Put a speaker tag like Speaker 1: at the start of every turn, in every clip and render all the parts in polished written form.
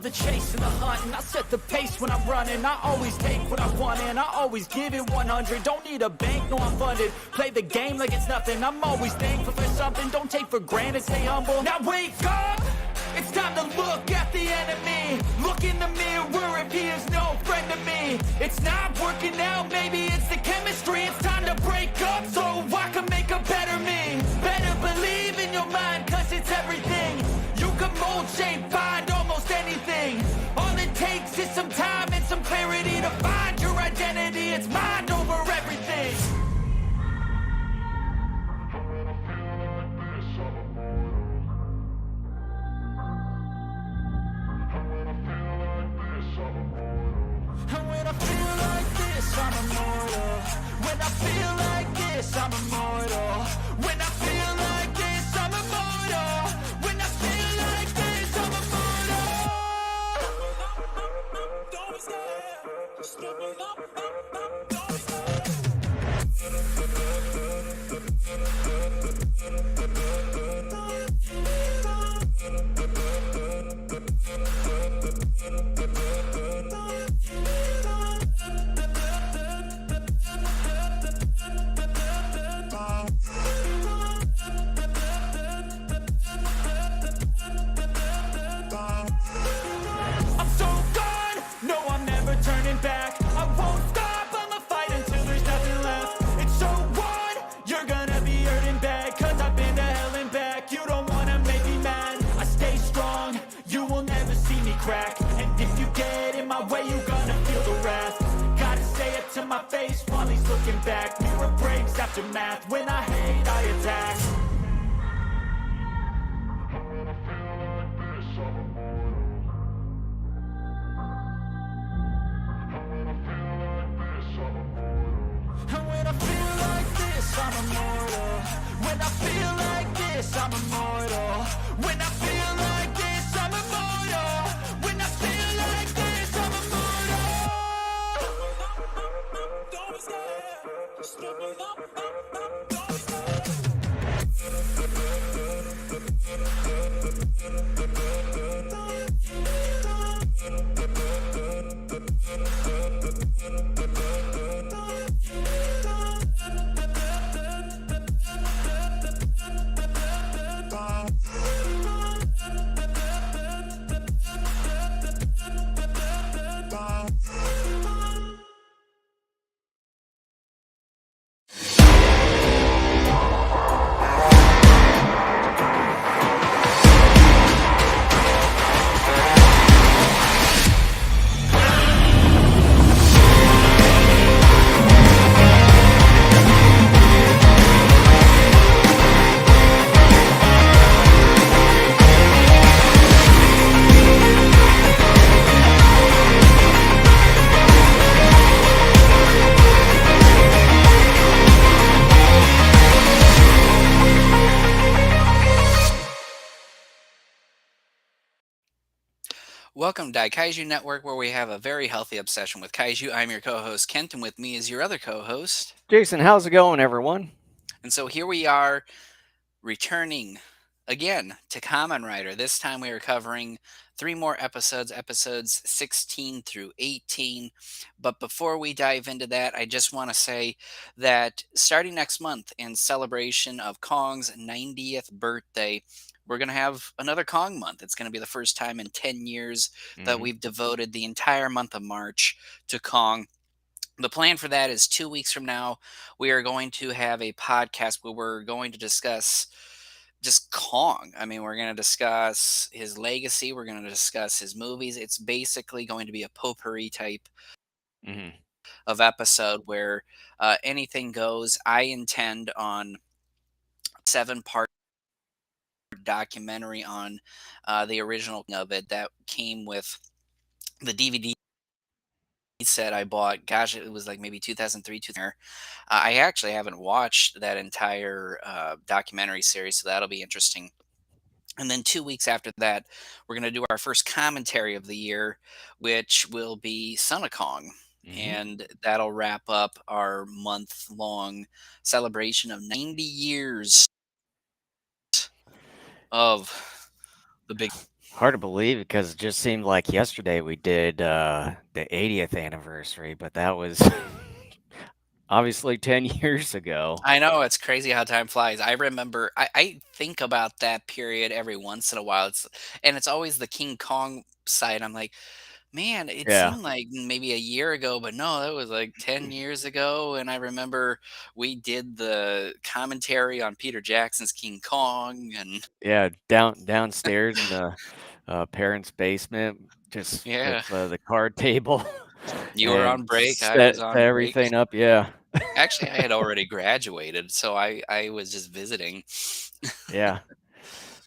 Speaker 1: love the chase and the hunt, and I set the pace when I'm running. I always take what I want and I always give it 100. Don't need a bank, no I'm funded. Play the game like it's nothing. I'm always thankful for something. Don't take for granted, stay humble. Now wake up! It's time to look at the enemy. Look in the mirror if he is no friend to me. It's not working out, maybe it's the chemistry. It's time to break up so I can make a better me. Better believe in your mind, cause it's everything. You can mold, shape, find almost anything. All it takes is some time and some clarity to find your identity. It's mind over everything. And when I feel like this, I'm immortal. When I feel like this, I'm immortal. When I feel like this, I'm immortal. When I feel like this, I'm immortal. Don't be scared. Just give it up. Don't be scared. I'm so gone, no I'm never turning back. I won't stop, I'ma fight until there's nothing left. It's so on, you're gonna be hurting bad. Cause I've been to hell and back. You don't wanna make me mad. I stay strong, you will never see me crack. And if you get in my way, you're gonna feel the wrath. Gotta say it to my face while he's looking back. Mirror breaks after math, when I hate I attack. And when I feel like this, I'm immortal. When I feel like this, I'm immortal. When I feel like this, I'm immortal. When I feel like this, I'm immortal. Don't be scared. Just give it up. Don't be scared.
Speaker 2: Welcome to Daikaiju Network, where we have a very healthy obsession with kaiju. I'm your co-host Kent, and with me is your other co-host.
Speaker 3: Jason, how's it going, everyone?
Speaker 2: And so here we are, returning again to Kamen Rider. This time we are covering 3 more episodes, episodes 16 through 18. But before we dive into that, I just want to say that starting next month, in celebration of Kong's 90th birthday, we're going to have another Kong month. It's going to be the first time in 10 years that we've devoted the entire month of March to Kong. The plan for that is 2 weeks from now, we are going to have a podcast where we're going to discuss just Kong. I mean, we're going to discuss his legacy. We're going to discuss his movies. It's basically going to be a potpourri type
Speaker 3: hmm
Speaker 2: of episode where anything goes. I intend on 7-part documentary on the original of it that came with the DVD set I bought. Gosh, it was like maybe 2003, 2000. I actually haven't watched that entire documentary series, so that'll be interesting. And then 2 weeks after that, we're going to do our first commentary of the year, which will be Son of Kong. And that'll wrap up our month-long celebration of 90 years of the big.
Speaker 3: Hard to believe because it just seemed like yesterday we did the 80th anniversary, but that was obviously 10 years ago.
Speaker 2: I know it's crazy how time flies. I remember I think about that period every once in a while. It's always the King Kong side. I'm like, man, it
Speaker 3: Yeah.
Speaker 2: seemed like maybe a year ago, but no, that was like 10 years ago. And I remember we did the commentary on Peter Jackson's King Kong and
Speaker 3: Yeah, downstairs in the parents' basement, just with
Speaker 2: yeah,
Speaker 3: the card table
Speaker 2: you were
Speaker 3: and
Speaker 2: on break, I was
Speaker 3: set
Speaker 2: on break.
Speaker 3: everything up. Yeah,
Speaker 2: Actually, I had already graduated, so I was just visiting.
Speaker 3: yeah.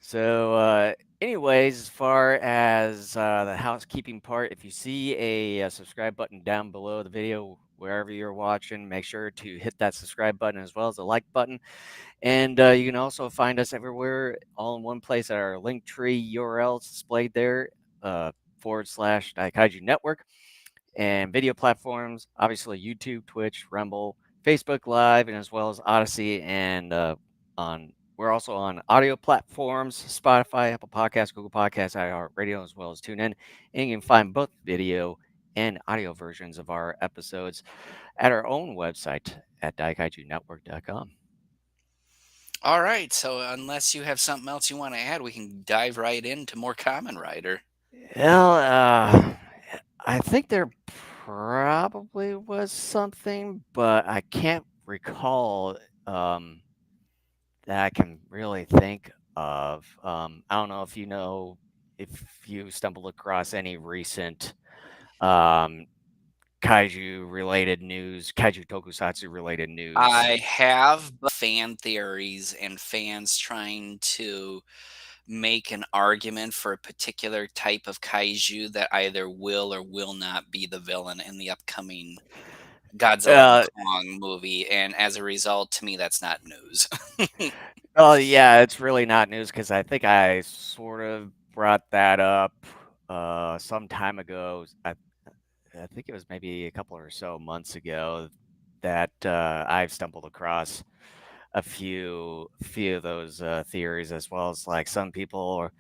Speaker 3: So, anyways, as far as the housekeeping part, if you see a, subscribe button down below the video, wherever you're watching, make sure to hit that subscribe button as well as the like button. And you can also find us everywhere, all in one place at our link tree URL displayed there, /Daikaiju Network, and video platforms, obviously YouTube, Twitch, Rumble, Facebook Live, and as well as Odyssey. And we're also on audio platforms, Spotify, Apple Podcasts, Google Podcasts, iHeartRadio, as well as TuneIn. And you can find both video and audio versions of our episodes at our own website at daikaijunetwork.com.
Speaker 2: All right, so unless you have something else you want to add, we can dive right into more Common Rider.
Speaker 3: Well, I think there probably was something, but I can't recall that I can really think of. I don't know if you stumbled across any recent um, kaiju related news, kaiju tokusatsu related news.
Speaker 2: I have fan theories and fans trying to make an argument for a particular type of kaiju that either will or will not be the villain in the upcoming Godzilla and
Speaker 3: Uh,
Speaker 2: Kong movie, and as a result, to me, that's not news.
Speaker 3: oh yeah, it's really not news because I think I sort of brought that up some time ago. I think it was maybe a couple or so months ago that I've stumbled across a few of those theories, as well as like some people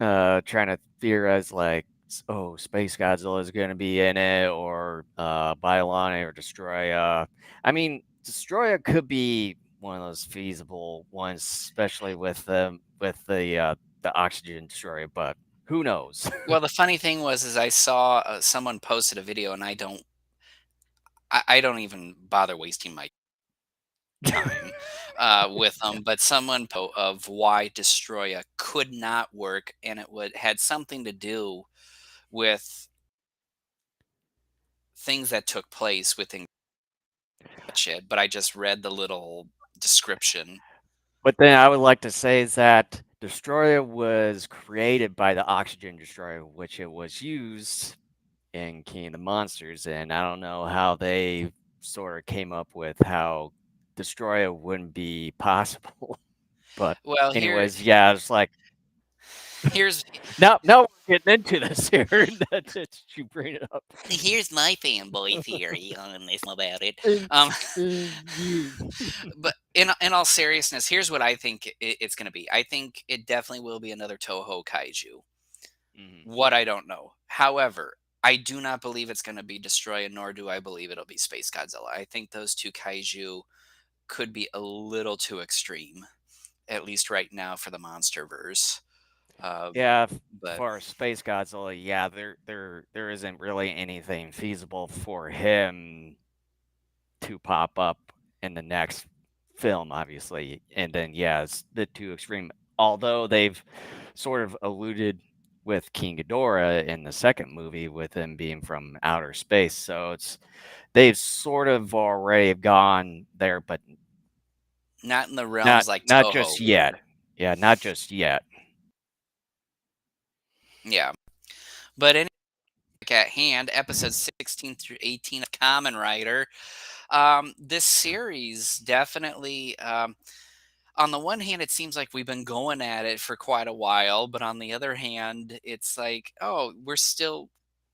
Speaker 3: are trying to theorize like, oh, Space Godzilla is going to be in it, or Bylon or Destroya. I mean, Destroya could be one of those feasible ones, especially with the oxygen destroyer, but who knows?
Speaker 2: Well, the funny thing was is I saw, someone posted a video, and I don't even bother wasting my time, with them, but someone of why Destroya could not work, and it would had something to do with things that took place within it, but I just read the little description.
Speaker 3: But then I would like to say is that Destroyer was created by the Oxygen Destroyer, which it was used in King of the Monsters, and I don't know how they sort of came up with how Destroyer wouldn't be possible. But
Speaker 2: Well,
Speaker 3: anyways, yeah, it's like
Speaker 2: here's
Speaker 3: now we're getting into this here. That you bring it up.
Speaker 2: here's my fanboy theory on this about it.
Speaker 3: And,
Speaker 2: Um,
Speaker 3: you.
Speaker 2: but in all seriousness, here's what I think it's going to be. I think it definitely will be another Toho kaiju.
Speaker 3: Mhm.
Speaker 2: What I don't know. However, I do not believe it's going to be Destroya, nor do I believe it'll be Space Godzilla. I think those two kaiju could be a little too extreme, at least right now for the MonsterVerse.
Speaker 3: Yeah,
Speaker 2: But
Speaker 3: for Space Godzilla, yeah, there isn't really anything feasible for him to pop up in the next film, obviously. And then yeah, it's the too extreme. Although they've sort of alluded with King Ghidorah in the second movie with him being from outer space. So they've sort of already gone there, but
Speaker 2: not in the
Speaker 3: not
Speaker 2: realms like
Speaker 3: not
Speaker 2: Toho
Speaker 3: just
Speaker 2: were.
Speaker 3: yet. Yeah, not just yet.
Speaker 2: Yeah. But anyway, at hand, episodes 16 through 18 of Kamen Rider. This series definitely, on the one hand, it seems like we've been going at it for quite a while, but on the other hand, it's like, oh, we're still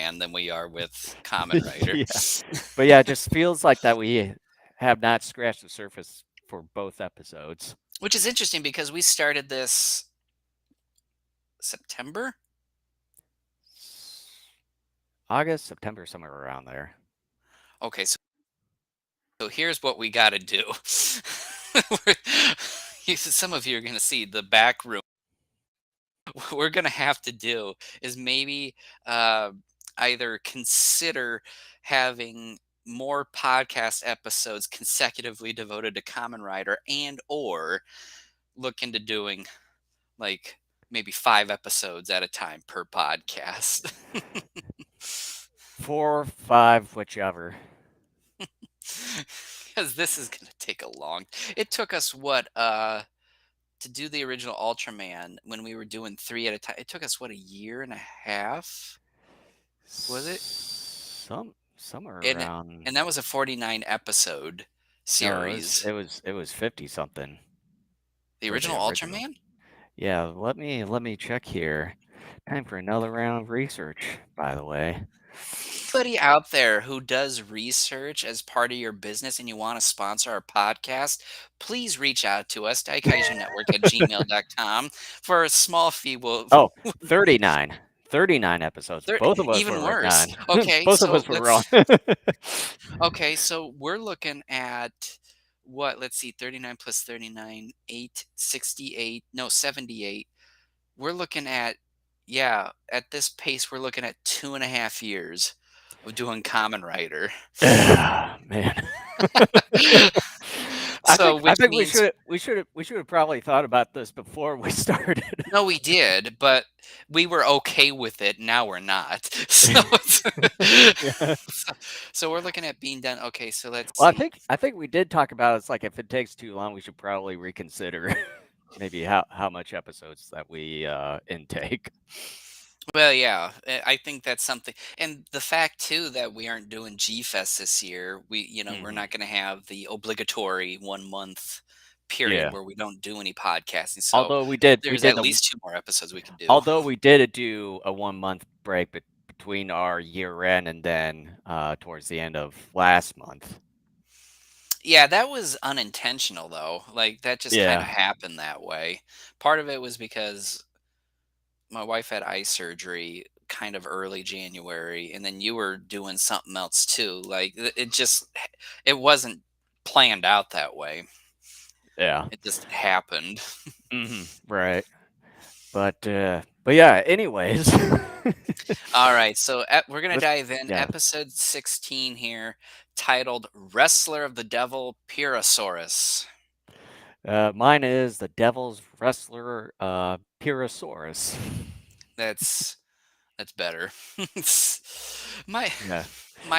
Speaker 2: Ultraman than we are with Kamen Rider.
Speaker 3: Yeah. But yeah, it just feels like that we have not scratched the surface for both episodes.
Speaker 2: Which is interesting because we started this September?
Speaker 3: August, September, somewhere around there.
Speaker 2: Okay, so here's what we got to do. Some of you are going to see the back room. What we're going to have to do is maybe either consider having more podcast episodes consecutively devoted to Kamen Rider, and or look into doing like maybe 5 episodes at a time per podcast.
Speaker 3: 4, 5, whichever.
Speaker 2: Because this is going to take a long. It took us to do the original Ultraman when we were doing 3 at a time. It took us a year and a half. Was it?
Speaker 3: Somewhere
Speaker 2: And
Speaker 3: around.
Speaker 2: that was a 49 episode series.
Speaker 3: No, it was 50 something.
Speaker 2: The original Ultraman?
Speaker 3: Yeah, let me check here. Time for another round of research, by the way.
Speaker 2: Anybody out there who does research as part of your business and you want to sponsor our podcast, please reach out to us, daikaijunetwork@gmail.com. For a small fee.
Speaker 3: Oh, 39. 39 episodes. Both of us
Speaker 2: even
Speaker 3: were
Speaker 2: worse.
Speaker 3: written.
Speaker 2: Okay,
Speaker 3: Both
Speaker 2: so
Speaker 3: of us were wrong.
Speaker 2: Okay, so we're looking at what? Let's see, 39 plus 39, 68. No, 78. We're looking at, at this pace, we're looking at 2.5 years of doing Kamen Rider.
Speaker 3: Man. I think we should have probably thought about this before we started.
Speaker 2: No, we did, but we were okay with it. Now we're not. So we're looking at being done. Okay, so let's see.
Speaker 3: I think we did talk about it's like if it takes too long, we should probably reconsider maybe how much episodes that we intake.
Speaker 2: Well, yeah, I think that's something, and the fact too that we aren't doing G-Fest this year, we're not going to have the obligatory 1 month period where we don't do any podcasting. So
Speaker 3: although
Speaker 2: there's at least 2 more episodes we could do.
Speaker 3: Although we did do a 1 month break between our year end and then towards the end of last month.
Speaker 2: Yeah, that was unintentional though. Like that just kind of happened that way. Part of it was because my wife had eye surgery kind of early January, and then you were doing something else too. Like it wasn't planned out that way.
Speaker 3: Yeah,
Speaker 2: it just happened.
Speaker 3: Right. But yeah. Anyways.
Speaker 2: All right, so we're gonna dive in. Episode 16 here, titled "Wrestler of the Devil, Pyrosaurus."
Speaker 3: Mine is the Devil's Wrestler, Pyrosaurus.
Speaker 2: That's better. My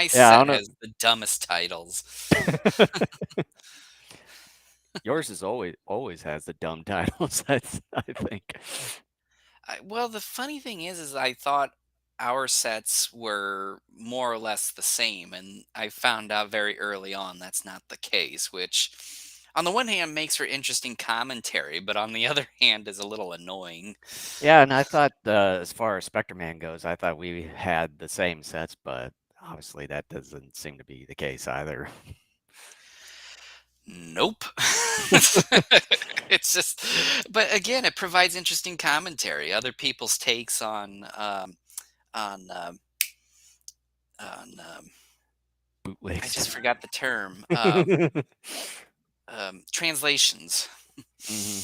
Speaker 2: set has the dumbest titles.
Speaker 3: Yours is always has the dumb titles. I think.
Speaker 2: Well, the funny thing is I thought our sets were more or less the same, and I found out very early on that's not the case, which on the one hand makes for interesting commentary, but on the other hand is a little annoying.
Speaker 3: Yeah, and I thought, as far as Spectre Man goes, I thought we had the same sets, but obviously that doesn't seem to be the case either.
Speaker 2: Nope. It's just, but again, it provides interesting commentary, other people's takes on on I
Speaker 3: Bootlegs.
Speaker 2: just forgot the term. Translations.
Speaker 3: Hmm.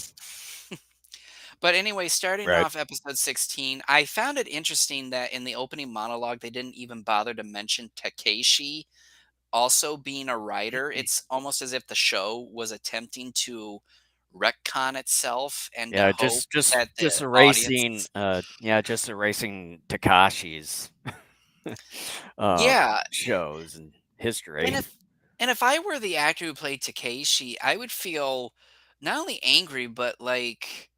Speaker 2: But anyway, starting
Speaker 3: Right.
Speaker 2: off episode 16, I found it interesting that in the opening monologue, they didn't even bother to mention Takeshi also being a writer. It's almost as if the show was attempting to retcon itself and to
Speaker 3: Yeah,
Speaker 2: hope
Speaker 3: just
Speaker 2: that
Speaker 3: just
Speaker 2: the
Speaker 3: erasing,
Speaker 2: audience.
Speaker 3: yeah, just erasing Takashi's uh,
Speaker 2: Yeah,
Speaker 3: shows and
Speaker 2: and
Speaker 3: history.
Speaker 2: if I were the actor who played Takeshi, I would feel not only angry but like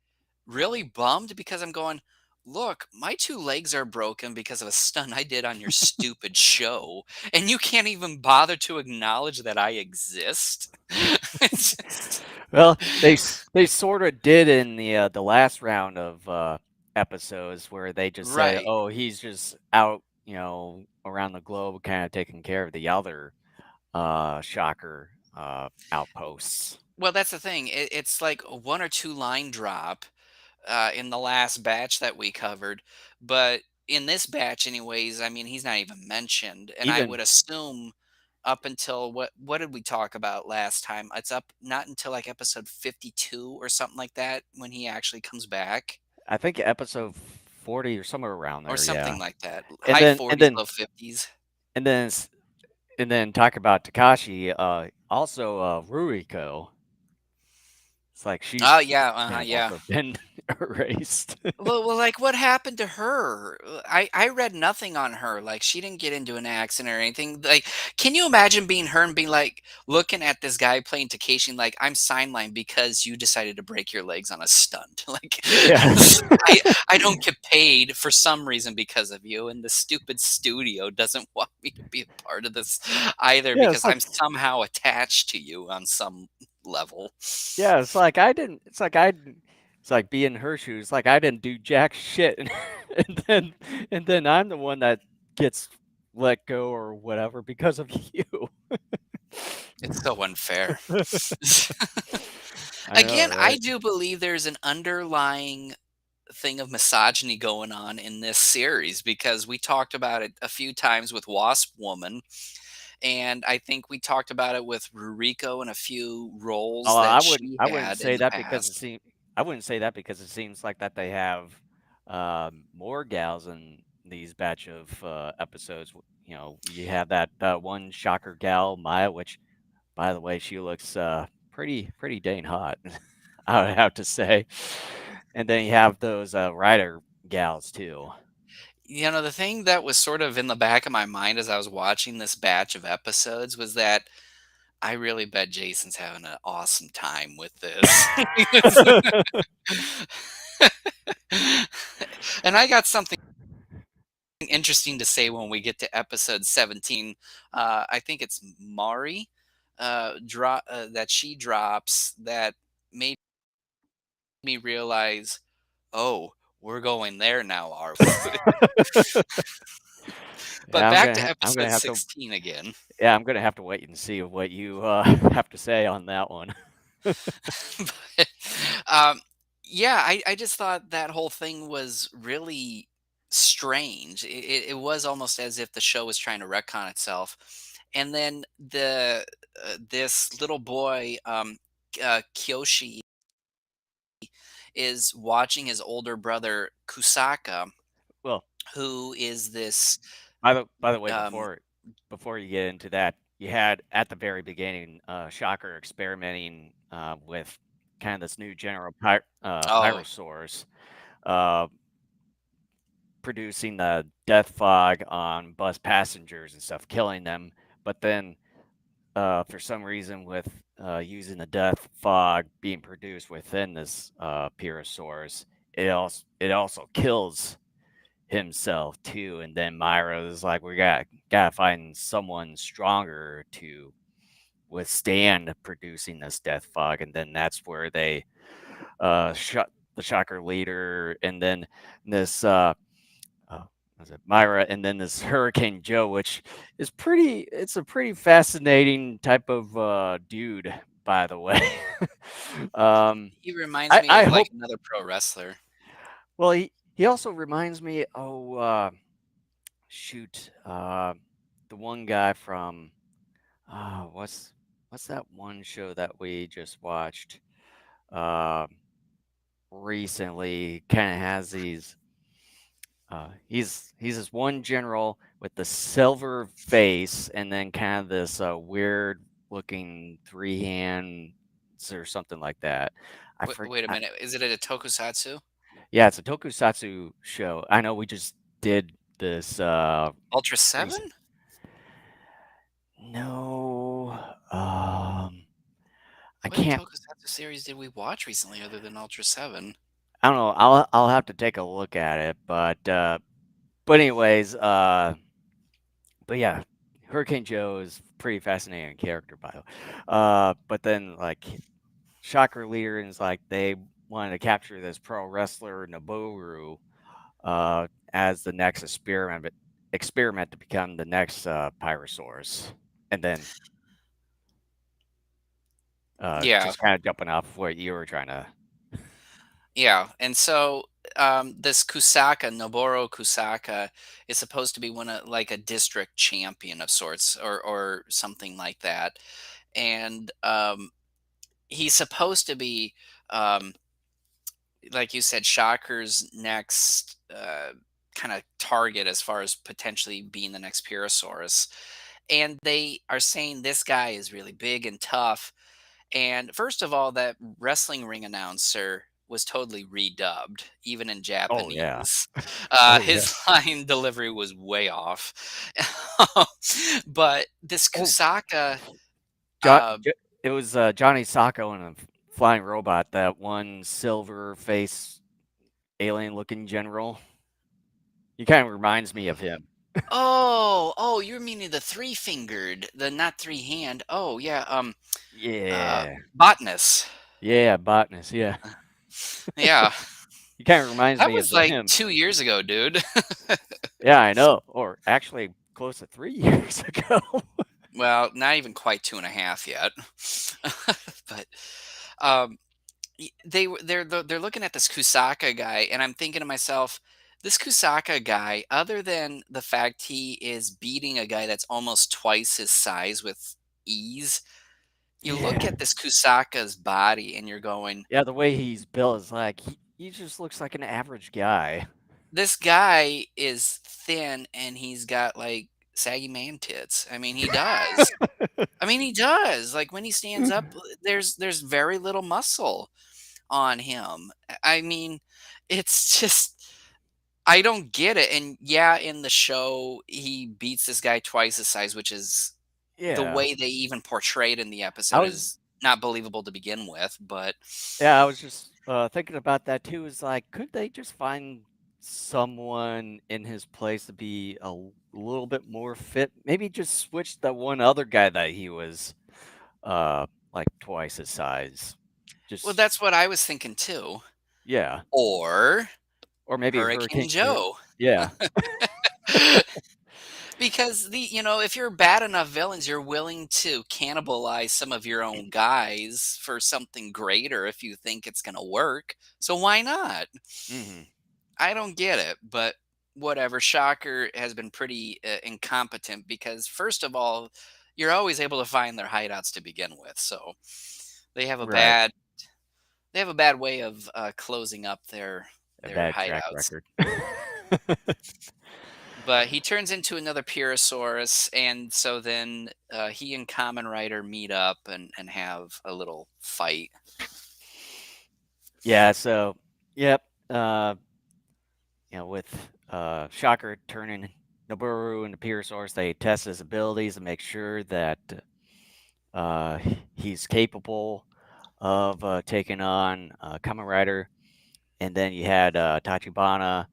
Speaker 2: really bummed because I'm going, look, my two legs are broken because of a stunt I did on your stupid show, and you can't even bother to acknowledge that I exist. It's just
Speaker 3: Well, they sort of did in the last round of episodes where they just say,
Speaker 2: right.
Speaker 3: "Oh, he's just out, around the globe, kind of taking care of the other shocker outposts."
Speaker 2: Well, that's the thing. It's like a one or two line drop in the last batch that we covered, but in this batch, anyways, I mean, he's not even mentioned, and I would
Speaker 3: Even
Speaker 2: assume up until what did we talk about last time? It's up not until like episode 52 or something like that when he actually comes back,
Speaker 3: I think episode 40 or somewhere around
Speaker 2: or
Speaker 3: there, yeah.
Speaker 2: something like that.
Speaker 3: And
Speaker 2: High
Speaker 3: then and
Speaker 2: 40s,
Speaker 3: then
Speaker 2: low 50s.
Speaker 3: and then s- and then talk about Takashi. Also Ruiko. It's like she's
Speaker 2: Oh yeah,
Speaker 3: kind of
Speaker 2: yeah.
Speaker 3: also been erased.
Speaker 2: Well, like, what happened to her? I read nothing on her. Like, she didn't get into an accident or anything. Like, can you imagine being her and being like, looking at this guy playing Takeshi, and like, I'm sidelined because you decided to break your legs on a stunt. Like,
Speaker 3: Yeah.
Speaker 2: I I don't get paid for some reason because of you, and the stupid studio doesn't want me to be a part of this either
Speaker 3: Yeah,
Speaker 2: because I'm somehow attached to you on some level.
Speaker 3: it's like I didn't. It's like being in her shoes. Like I didn't do jack shit, and then I'm the one that gets let go or whatever because of you.
Speaker 2: It's so unfair.
Speaker 3: I know,
Speaker 2: Again, I
Speaker 3: right?
Speaker 2: do believe there's an underlying thing of misogyny going on in this series because we talked about it a few times with Wasp Woman, and I think we talked about it with Ruriko and a few
Speaker 3: Oh,
Speaker 2: roles
Speaker 3: I
Speaker 2: that
Speaker 3: wouldn't.
Speaker 2: she
Speaker 3: I wouldn't
Speaker 2: had in
Speaker 3: say
Speaker 2: the
Speaker 3: that because it
Speaker 2: past.
Speaker 3: seems. I wouldn't say that because it seems like that they have more gals in these batch of episodes. You have that one shocker gal, Maya, which, by the way, she looks pretty dang hot. I would have to say. And then you have those rider gals too.
Speaker 2: You know, the thing that was sort of in the back of my mind as I was watching this batch of episodes was that I really bet Jason's having an awesome time with this. And I got something interesting to say when we get to episode 17. I think it's Mari that she drops that made me realize, oh, we're going there now, are we? But
Speaker 3: Yeah,
Speaker 2: back to
Speaker 3: I'm gonna
Speaker 2: episode
Speaker 3: have to.
Speaker 2: 16 again.
Speaker 3: Yeah, I'm gonna have to wait and see what you have to say on that one.
Speaker 2: But, um, yeah, I just thought that whole thing was really strange. It was almost as if the show was trying to retcon itself. And then this little boy, Kyoshi, is watching his older brother Kusaka,
Speaker 3: Well,
Speaker 2: who is this.
Speaker 3: by the way,
Speaker 2: Um,
Speaker 3: before you get into that, you had at the very beginning, Shocker experimenting with kind of this new general
Speaker 2: oh,
Speaker 3: pyrosaurs, uh, producing the death fog on bus passengers and stuff, killing them. But then, for some reason, with using the death fog being produced within this pyrosaurs, it also kills himself too. And then Myra is like, we gotta find someone stronger to withstand producing this death fog. And then that's where they shot the shocker leader, and then this uh was it Myra, and then this Hurricane Joe, which is it's a pretty fascinating type of dude, by the way. um
Speaker 2: He reminds me
Speaker 3: I
Speaker 2: of like
Speaker 3: hope.
Speaker 2: another pro wrestler.
Speaker 3: Well, he also reminds me, shoot, the one guy from what's that one show that we just watched recently? Kind of has these. He's this one general with the silver face, and then kind of this weird looking three hands or something like that.
Speaker 2: Wait a minute, is it a tokusatsu?
Speaker 3: Yeah, it's a tokusatsu show. I know we just did this
Speaker 2: Ultra
Speaker 3: recent.
Speaker 2: 7?
Speaker 3: No, I
Speaker 2: What
Speaker 3: can't.
Speaker 2: tokusatsu series did we watch recently other than Ultra 7?
Speaker 3: I don't know. I'll have to take a look at it, but anyways, but yeah, Hurricane Joe is pretty fascinating character, by the way. But then like Shocker Leader is like they wanted to capture this pro wrestler Noboru as the next experiment to become the next Pyrosaurus, and then
Speaker 2: Yeah.
Speaker 3: just kind of jumping off what you were trying to.
Speaker 2: Yeah, and so this Kusaka, Noboru Kusaka, is supposed to be one of like a district champion of sorts, or something like that, and he's supposed to be, um, like you said, Shocker's next kind of target as far as potentially being the next Purosaurus, and they are saying this guy is really big and tough. And first of all, that wrestling ring announcer was totally redubbed, even in
Speaker 3: Oh yeah.
Speaker 2: Japanese.
Speaker 3: Oh yeah.
Speaker 2: His line delivery was way off. But this
Speaker 3: Oh,
Speaker 2: Kusaka,
Speaker 3: Jo-
Speaker 2: uh,
Speaker 3: Jo- it was Johnny Sacco and a flying robot. That one silver face alien looking general. He kind of reminds me of him.
Speaker 2: oh, you're meaning the three fingered, the not three hand. Oh yeah,
Speaker 3: Yeah.
Speaker 2: Botanist.
Speaker 3: Yeah, Botness. Yeah.
Speaker 2: Yeah,
Speaker 3: He kind of reminds
Speaker 2: that
Speaker 3: me of
Speaker 2: was like
Speaker 3: him.
Speaker 2: 2 years ago, dude.
Speaker 3: Yeah, I know. Or actually, close to 3 years ago.
Speaker 2: Well, not even quite 2.5 yet. But, um, they're looking at this Kusaka guy, and I'm thinking to myself, this Kusaka guy, other than the fact he is beating a guy that's almost twice his size with ease, you look
Speaker 3: Yeah.
Speaker 2: at this Kusaka's body and you're going,
Speaker 3: Yeah, the way he's built is like he just looks like an average guy.
Speaker 2: this guy is thin and he's got like saggy man tits. I mean, he does. I mean, he does. Like when he stands up, there's very little muscle on him. I mean, it's just I don't get it. And yeah, in the show, he beats this guy twice his size, which is the
Speaker 3: Yeah.
Speaker 2: way they even portray it in the
Speaker 3: I
Speaker 2: episode
Speaker 3: was
Speaker 2: is not believable to begin with. But
Speaker 3: Yeah, I was just thinking about that too. Is like, could they just find someone in his place to be little bit more fit? Maybe just switch the one other guy that he was like twice his size.
Speaker 2: well,
Speaker 3: Just
Speaker 2: that's what I was thinking too.
Speaker 3: yeah,
Speaker 2: Or
Speaker 3: or maybe
Speaker 2: Hurricane
Speaker 3: Hurricane Joe.
Speaker 2: Joe.
Speaker 3: Yeah,
Speaker 2: Because if you're bad enough villains, you're willing to cannibalize some of your own guys for something greater if you think it's going to work. So why not?
Speaker 3: hmm
Speaker 2: I don't get it, but whatever. Shocker has been pretty incompetent because, first of all, you're always able to find their hideouts to begin with. So they have a
Speaker 3: right.
Speaker 2: bad way of closing up
Speaker 3: A
Speaker 2: their
Speaker 3: bad track
Speaker 2: hideouts.
Speaker 3: record.
Speaker 2: But he turns into another Purosaurus, and so then he and Kamen Rider meet up and have a little fight.
Speaker 3: Yeah. So, yep. With Shocker turning Noboru into Pyrosaurus, they test his abilities and make sure that uh, he's capable of taking on Kamen Rider. and then you had Tachibana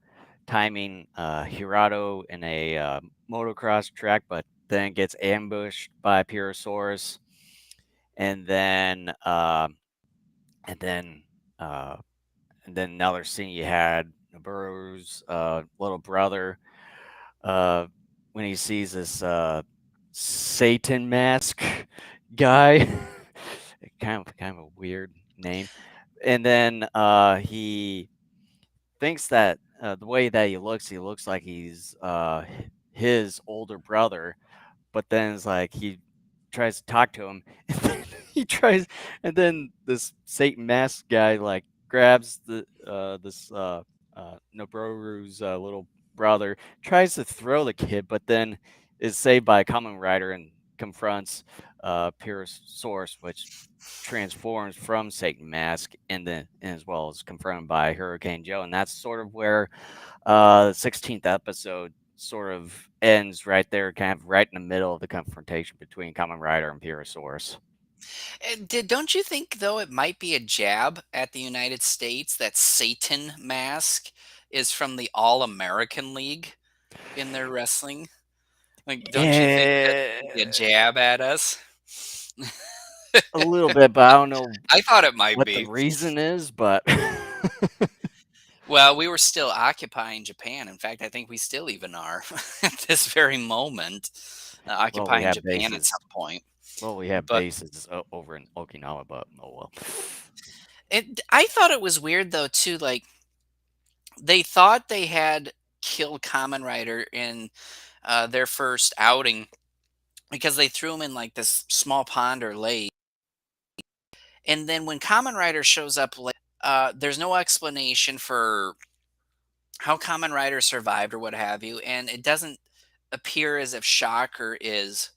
Speaker 3: timing Hirado in a motocross track, but then gets ambushed by Pyrosaurus, and then and then uh, and then another scene you had Noburu's little brother uh, when he sees this Satan mask guy, kind of a weird name, and then he thinks that the way that he looks like he's his older brother, but then it's like he tries to talk to him, and then he tries, and then this Satan mask guy like grabs the this Noboru's little brother, tries to throw the kid, but then is saved by a Kamen Rider and confronts Pierce Source, which transforms from Satan Mask, and then as well as confronted by Hurricane Joe, and that's sort of where the 16th episode sort of ends right there, kind of right in the middle of the confrontation between Kamen Rider and Pyrosaurus.
Speaker 2: Don't you think though it might be a jab at the United States that Satan mask is from the All American League in their wrestling? Like, don't you think that might be a
Speaker 3: Eh,
Speaker 2: jab at us?
Speaker 3: a little bit, but I don't know
Speaker 2: I thought it might
Speaker 3: what the
Speaker 2: be.
Speaker 3: reason is, but
Speaker 2: Well, we were still occupying Japan. In fact, I think we still even are at this very moment,
Speaker 3: well, we
Speaker 2: occupying
Speaker 3: have
Speaker 2: Japan at
Speaker 3: bases.
Speaker 2: some point.
Speaker 3: Well, we have
Speaker 2: But
Speaker 3: bases over in Okinawa, but oh well.
Speaker 2: I thought it was weird though too. Like they thought they had killed Kamen Rider in their first outing because they threw him in like this small pond or lake. And then when Kamen Rider shows up late, there's no explanation for how Kamen Rider survived or what have you, and it doesn't appear as if Shocker is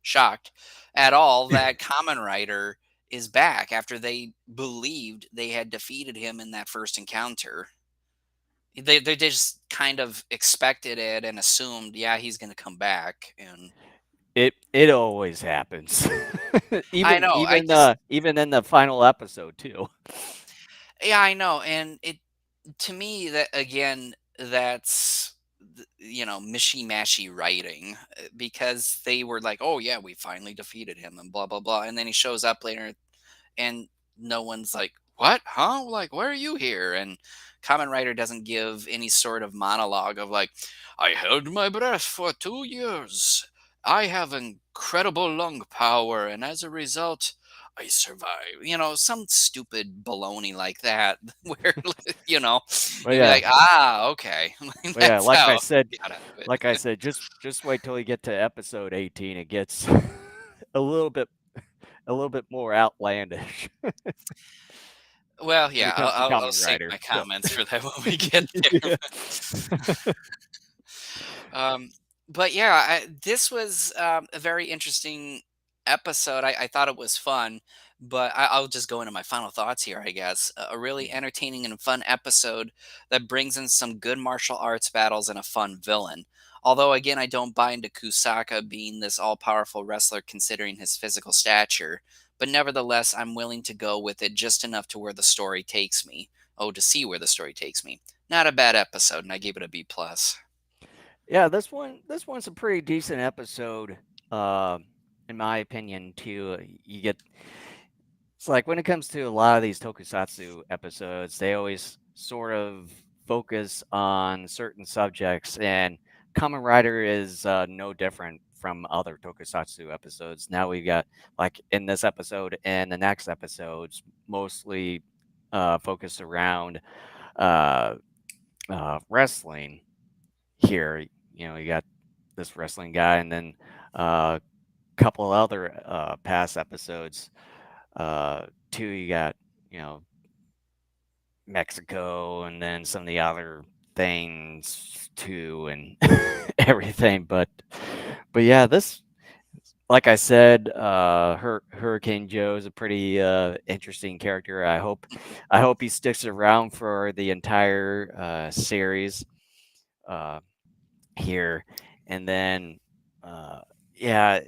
Speaker 2: shocked at all that Kamen Rider is back after they believed they had defeated him in that first encounter. They just kind of expected it and assumed, yeah, he's going to come back. And
Speaker 3: It always happens,
Speaker 2: I
Speaker 3: even
Speaker 2: know, I
Speaker 3: even
Speaker 2: just
Speaker 3: even in the final episode too.
Speaker 2: yeah, I know, and it to me that again that's mishy mashy writing because they were like, oh yeah, we finally defeated him and blah blah blah, and then he shows up later and no one's like, what, huh, like why are you here? And Kamen Rider doesn't give any sort of monologue of like, I held my breath for 2 years, I have incredible lung power, and as a result I survive. Some stupid baloney like that, where
Speaker 3: But
Speaker 2: you'd be
Speaker 3: yeah,
Speaker 2: like, ah, okay,
Speaker 3: but yeah,
Speaker 2: that's how you got out of
Speaker 3: like I
Speaker 2: it.
Speaker 3: said, just wait till you get to episode 18. It gets a little bit more outlandish
Speaker 2: Well,
Speaker 3: when
Speaker 2: yeah,
Speaker 3: it comes to
Speaker 2: I'll
Speaker 3: Kamen
Speaker 2: save
Speaker 3: Rider.
Speaker 2: my
Speaker 3: So
Speaker 2: comments for that when we get there.
Speaker 3: yeah.
Speaker 2: Um, but yeah, this was a very interesting episode. I thought it was fun, but I'll just go into my final thoughts here, I guess. A really entertaining and fun episode that brings in some good martial arts battles and a fun villain. Although, again, I don't buy into Kusaka being this all powerful wrestler considering his physical stature. But nevertheless, I'm willing to go with it just enough to where the story takes me. Oh, to see where the story takes me. Not a bad episode, and I gave it a B plus.
Speaker 3: Yeah, this one's a pretty decent episode, uh, in my opinion. Too, you get it's like when it comes to a lot of these tokusatsu episodes, they always sort of focus on certain subjects, and Kamen Rider is no different from other tokusatsu episodes. Now we've got, like in this episode and the next episodes, mostly focused around uh, wrestling. Here, you got this wrestling guy, and then a couple other past episodes. Too, you got you know Mexico, and then some of the other things too, and everything. But yeah, this, like I said, Hurricane Joe is a pretty interesting character. I hope he sticks around for the entire series uh, here, and then yeah,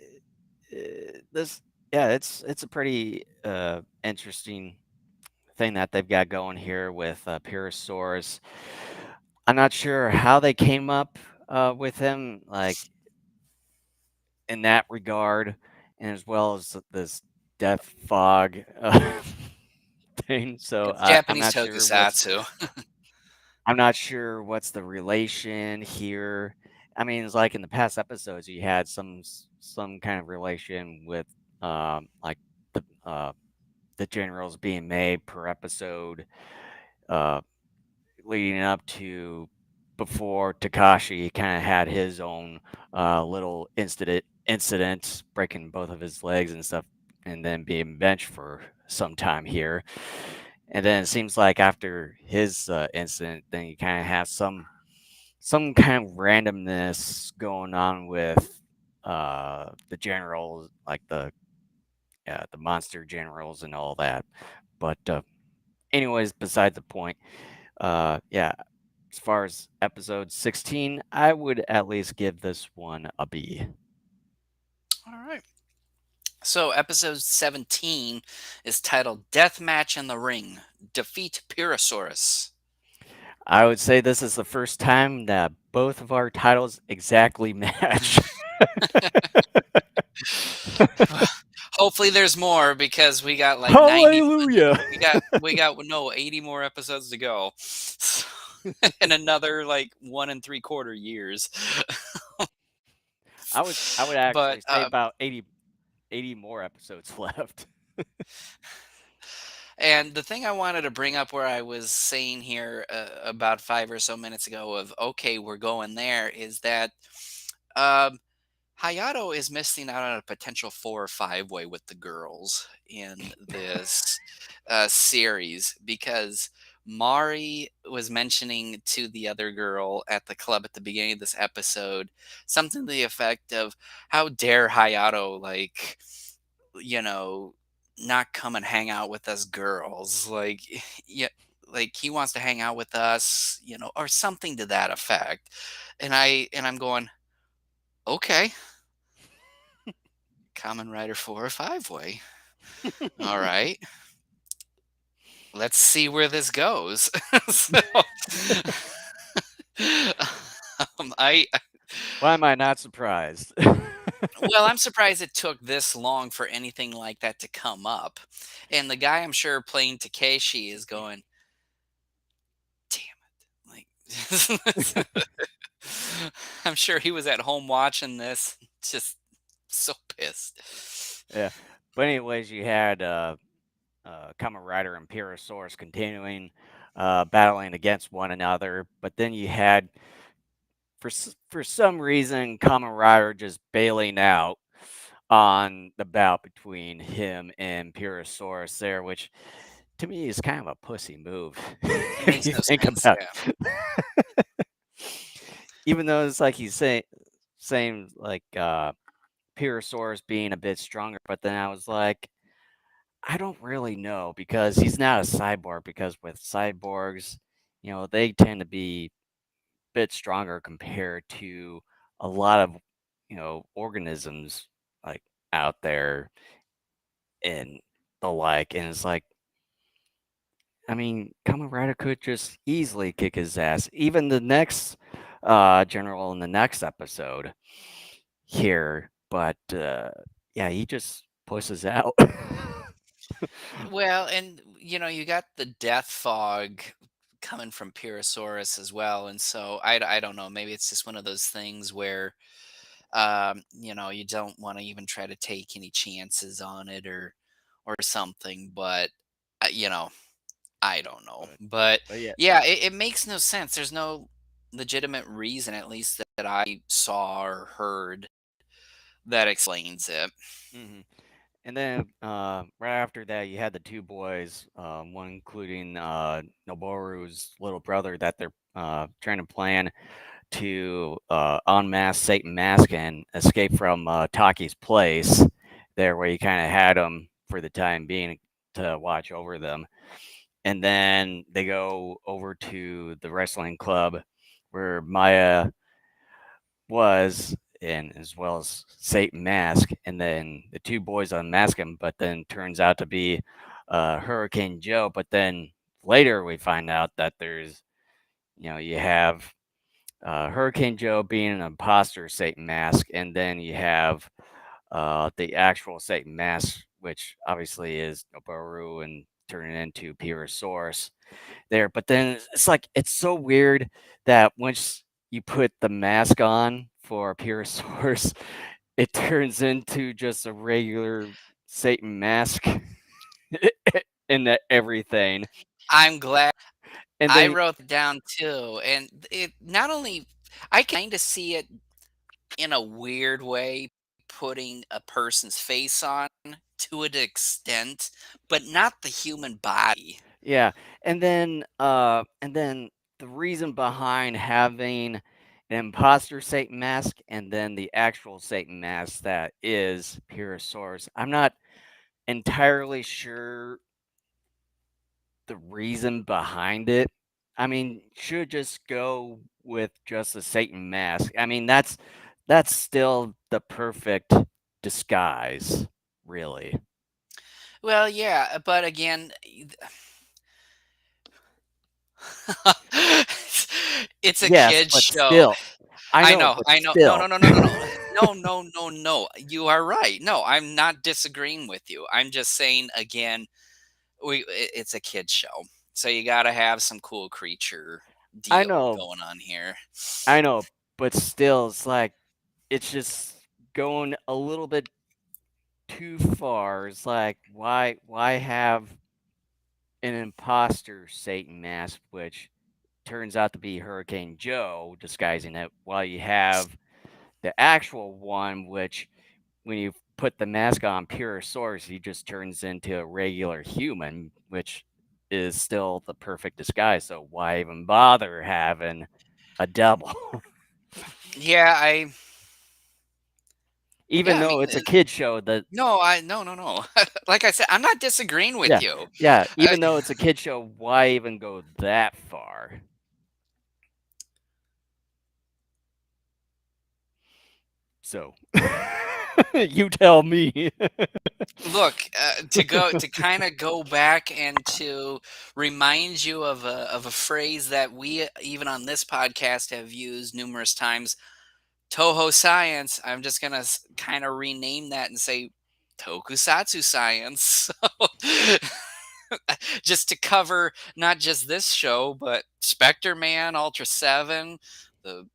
Speaker 3: this, yeah, it's a pretty interesting thing that they've got going here with Pyrosaurus. I'm not sure how they came up with him, like in that regard, and as well as this death fog thing. So
Speaker 2: It's
Speaker 3: I'm
Speaker 2: Japanese
Speaker 3: not sure what's
Speaker 2: tokusatsu.
Speaker 3: the relation here. I mean, it's like in the past episodes, you had some kind of relation with like the generals being made per episode, uh, leading up to before Takashi kind of had his own little incident, breaking both of his legs and stuff, and then being benched for some time here. And then it seems like after his incident, then you kind of have some kind of randomness going on with the generals, like the monster generals and all that. But anyways, beside the point. Yeah, as far as episode 16, I would at least give this one a B.
Speaker 2: All right. So, episode 17 is titled Death Match in the Ring Defeat Pyrosaurus.
Speaker 3: I would say this is the first time that both of our titles exactly match.
Speaker 2: Hopefully there's more because we got like 90
Speaker 3: Hallelujah!
Speaker 2: we got no 80 more episodes to go. And another like 1 3/4 years.
Speaker 3: I would
Speaker 2: But
Speaker 3: actually say about 80 more episodes left.
Speaker 2: and the thing I wanted to bring up where I was saying here about 5 or so minutes ago of okay, we're going there is that um Hayato is missing out on a potential 4 or 5 way with the girls in this series because Mari was mentioning to the other girl at the club at the beginning of this episode something to the effect of how dare Hayato you know not come and hang out with us girls like yeah like he wants to hang out with us or something to that effect and I'm going okay. Common Rider 4 or 5 way. All right. Let's see where this goes. So, I
Speaker 3: Why am I not surprised?
Speaker 2: well, I'm surprised it took this long for anything like that to come up. And the guy I'm sure playing Takeshi is going, damn it. Like I'm sure he was at home watching this, just so pissed.
Speaker 3: Yeah. But anyways, you had Kamen Rider and Pyrosaurus continuing battling against one another, but then you had for some reason Kamen Rider just bailing out on the bout between him and Pyrosaurus there, which to me is kind of a pussy move.
Speaker 2: It
Speaker 3: If
Speaker 2: makes
Speaker 3: you
Speaker 2: no
Speaker 3: think
Speaker 2: sense.
Speaker 3: about
Speaker 2: Yeah.
Speaker 3: even though it's like he's saying like Pyrosaurus being a bit stronger, but then I was like, I don't really know because he's not a cyborg. Because with cyborgs, they tend to be a bit stronger compared to a lot of organisms like out there and the like. And it's like, I mean, Kamen Rider could just easily kick his ass. Even the next general in the next episode here, but yeah, he just pushes out.
Speaker 2: Well, and you got the death fog coming from Pyrosaurus as well, and so I don't know. Maybe it's just one of those things where you don't want to even try to take any chances on it or something. But you know, I don't know.
Speaker 3: but,
Speaker 2: But
Speaker 3: but yeah.
Speaker 2: yeah, it makes no sense. There's no legitimate reason, at least that I saw or heard, that explains it.
Speaker 3: hmm And then right after that, you had the two boys, one including Noboru's little brother, that they're trying to plan to unmask Satan Mask and escape from Taki's place there, where you kind of had him for the time being to watch over them. And then they go over to the wrestling club where Maya was, and as well as Satan Mask, and then the two boys unmask him, but then turns out to be Hurricane Joe, but then later we find out that there's, you have Hurricane Joe being an imposter Satan mask, and then you have the actual Satan mask, which obviously is Noboru and turning into Pyrosaurus there. But then it's like it's so weird that once you put the mask on for Pyrosaurus, it turns into just a regular Satan mask and everything.
Speaker 2: I'm glad.
Speaker 3: And
Speaker 2: I
Speaker 3: then
Speaker 2: wrote it down too, and it not only I can kinda see it in a weird way, putting a person's face on to an extent, but not the human body.
Speaker 3: yeah, and then the reason behind having an imposter Satan mask and then the actual Satan mask that is Pyrosaurus. I'm not entirely sure the reason behind it. I mean, should just go with just a Satan mask. I mean, that's still the perfect disguise, really.
Speaker 2: Well, yeah, but again, it's a
Speaker 3: Yes,
Speaker 2: kid's
Speaker 3: but
Speaker 2: show.
Speaker 3: still. I
Speaker 2: I
Speaker 3: know,
Speaker 2: know,
Speaker 3: but
Speaker 2: I know. No,
Speaker 3: still.
Speaker 2: no, no, no, no, no. No, no, no, no. You are right. No, I'm not disagreeing with you. I'm just saying again, it's a kid's show. So you got to have some cool creature
Speaker 3: I
Speaker 2: deal
Speaker 3: know,
Speaker 2: going on here.
Speaker 3: I know, but still, it's like it's just going a little bit too far. It's like why have an imposter Satan mask, which turns out to be Hurricane Joe disguising it, while you have the actual one, which when you put the mask on Pure Source, he just turns into a regular human, which is still the perfect disguise. So why even bother having a double?
Speaker 2: Yeah,
Speaker 3: Even
Speaker 2: yeah, I
Speaker 3: though
Speaker 2: mean,
Speaker 3: it's a kid show, that
Speaker 2: no, no, no, no. Like I said, I'm not disagreeing with
Speaker 3: yeah,
Speaker 2: you.
Speaker 3: yeah.
Speaker 2: Uh,
Speaker 3: Even though it's a kid show, why even go that far? So you tell me.
Speaker 2: Look, to kind of go back and to remind you of a phrase that we even on this podcast have used numerous times, Toho Science. I'm just gonna kind of rename that and say Tokusatsu Science. Just to cover not just this show, but Spectre Man, Ultra Seven, the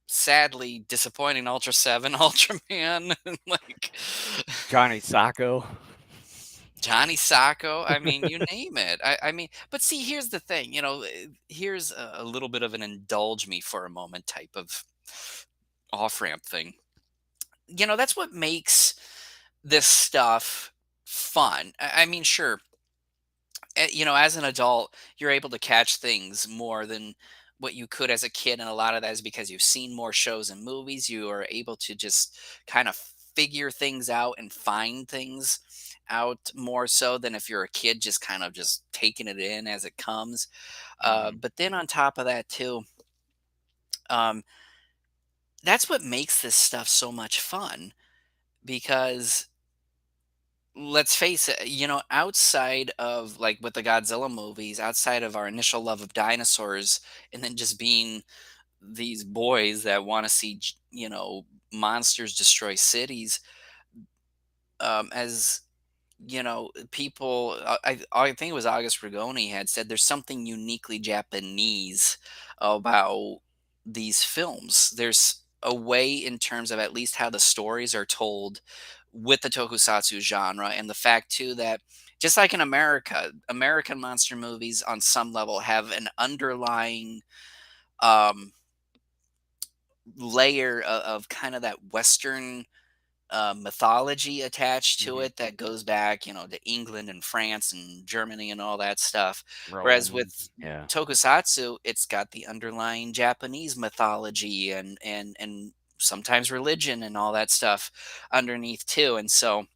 Speaker 2: sadly disappointing Ultra Seven, Ultraman, like
Speaker 3: Johnny Sacco.
Speaker 2: Johnny Sacco. I mean, you name it. I mean, but see, here's the thing. Here's a little bit of an indulge me for a moment type of off ramp thing. That's what makes this stuff fun. I mean, sure, as an adult, you're able to catch things more than what you could as a kid, and a lot of that is because you've seen more shows and movies. You are able to just kind of figure things out and find things out more so than if you're a kid just kind of just taking it in as it comes.
Speaker 3: Mhm.
Speaker 2: But then on top of that too, um, that's what makes this stuff so much fun because let's face it, outside of like with the Godzilla movies, outside of our initial love of dinosaurs and then just being these boys that want to see, monsters destroy cities, as people, I think it was August Rigoni had said there's something uniquely Japanese about these films. There's a way in terms of at least how the stories are told with the tokusatsu genre, and the fact too that just like in America, American monster movies on some level have an underlying um, layer of kind of that Western mythology attached to
Speaker 3: Mhm.
Speaker 2: it that goes back, to England and France and Germany and all that stuff. Whereas
Speaker 3: Rome.
Speaker 2: with
Speaker 3: Yeah.
Speaker 2: Tokusatsu, it's got the underlying Japanese mythology and sometimes religion and all that stuff underneath too. And so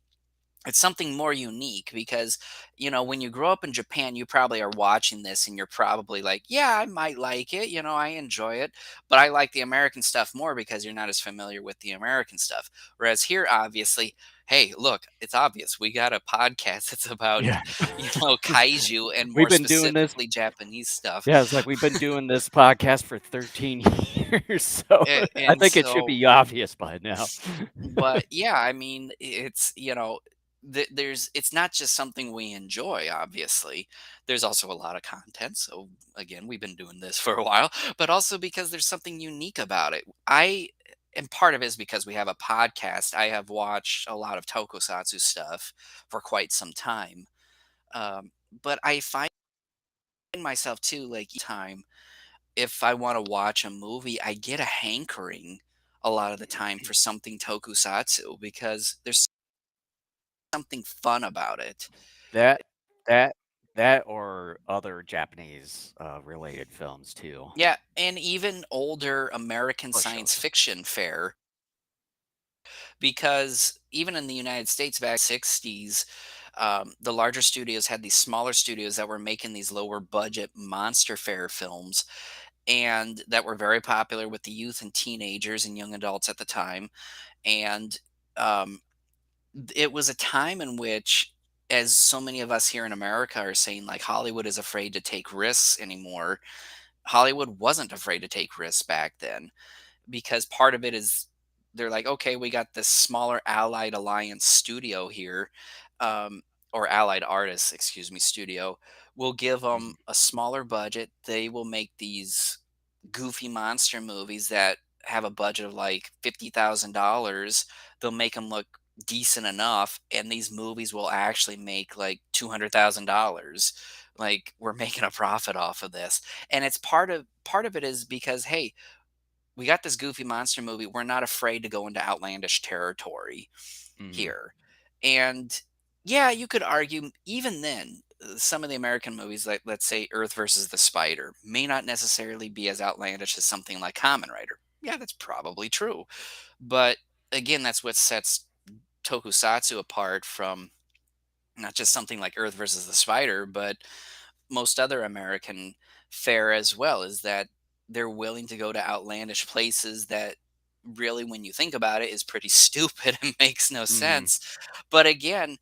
Speaker 2: it's something more unique because, when you grow up in Japan, you probably are watching this and you're probably like, yeah, I might like it, I enjoy it, but I like the American stuff more because you're not as familiar with the American stuff. Whereas here, obviously, hey, look, it's obvious we got a podcast that's about,
Speaker 3: Yeah.
Speaker 2: kaiju and
Speaker 3: We've
Speaker 2: more
Speaker 3: been doing this.
Speaker 2: specifically Japanese stuff.
Speaker 3: Yeah, it's like we've been doing this podcast for 13 years, so I
Speaker 2: And
Speaker 3: think it should
Speaker 2: so
Speaker 3: be obvious by now.
Speaker 2: But yeah, I mean, it's there's it's not just something we enjoy. Obviously, there's also a lot of content. So again, we've been doing this for a while, but also because there's something unique about it. And part of it is because we have a podcast. I have watched a lot of tokusatsu stuff for quite some time, but I find myself too, like time if I want to watch a movie, I get a hankering a lot of the time for something tokusatsu because there's something fun about it.
Speaker 3: That that that or other Japanese, related films too,
Speaker 2: Yeah, and even older American
Speaker 3: or
Speaker 2: science
Speaker 3: shows.
Speaker 2: fiction fare, because even in the United States back 60s, the larger studios had these smaller studios that were making these lower budget monster fare films and that were very popular with the youth and teenagers and young adults at the time. And um, it was a time in which, as so many of us here in America are saying, like Hollywood is afraid to take risks anymore. Hollywood wasn't afraid to take risks back then because part of it is they're like, okay, we got this smaller Allied Alliance studio here, um, or Allied Artists, excuse me, studio. We'll give them
Speaker 3: Mhm,
Speaker 2: a smaller budget. They will make these goofy monster movies that have a budget of like $50,000. They'll make them look decent enough, and these movies will actually make like $200,000. Like we're making a profit off of this, and it's part of it is because hey, we got this goofy monster movie. We're not afraid to go into outlandish territory
Speaker 3: mhm.
Speaker 2: here. And yeah, you could argue even then, some of the American movies, like let's say Earth versus the Spider, may not necessarily be as outlandish as something like Kamen Rider. Yeah, that's probably true. But again, that's what sets tokusatsu apart from not just something like Earth versus the Spider, but most other American fare as well, is that they're willing to go to outlandish places that really, when you think about it, is pretty stupid and makes no
Speaker 3: Mhm.
Speaker 2: sense. But again,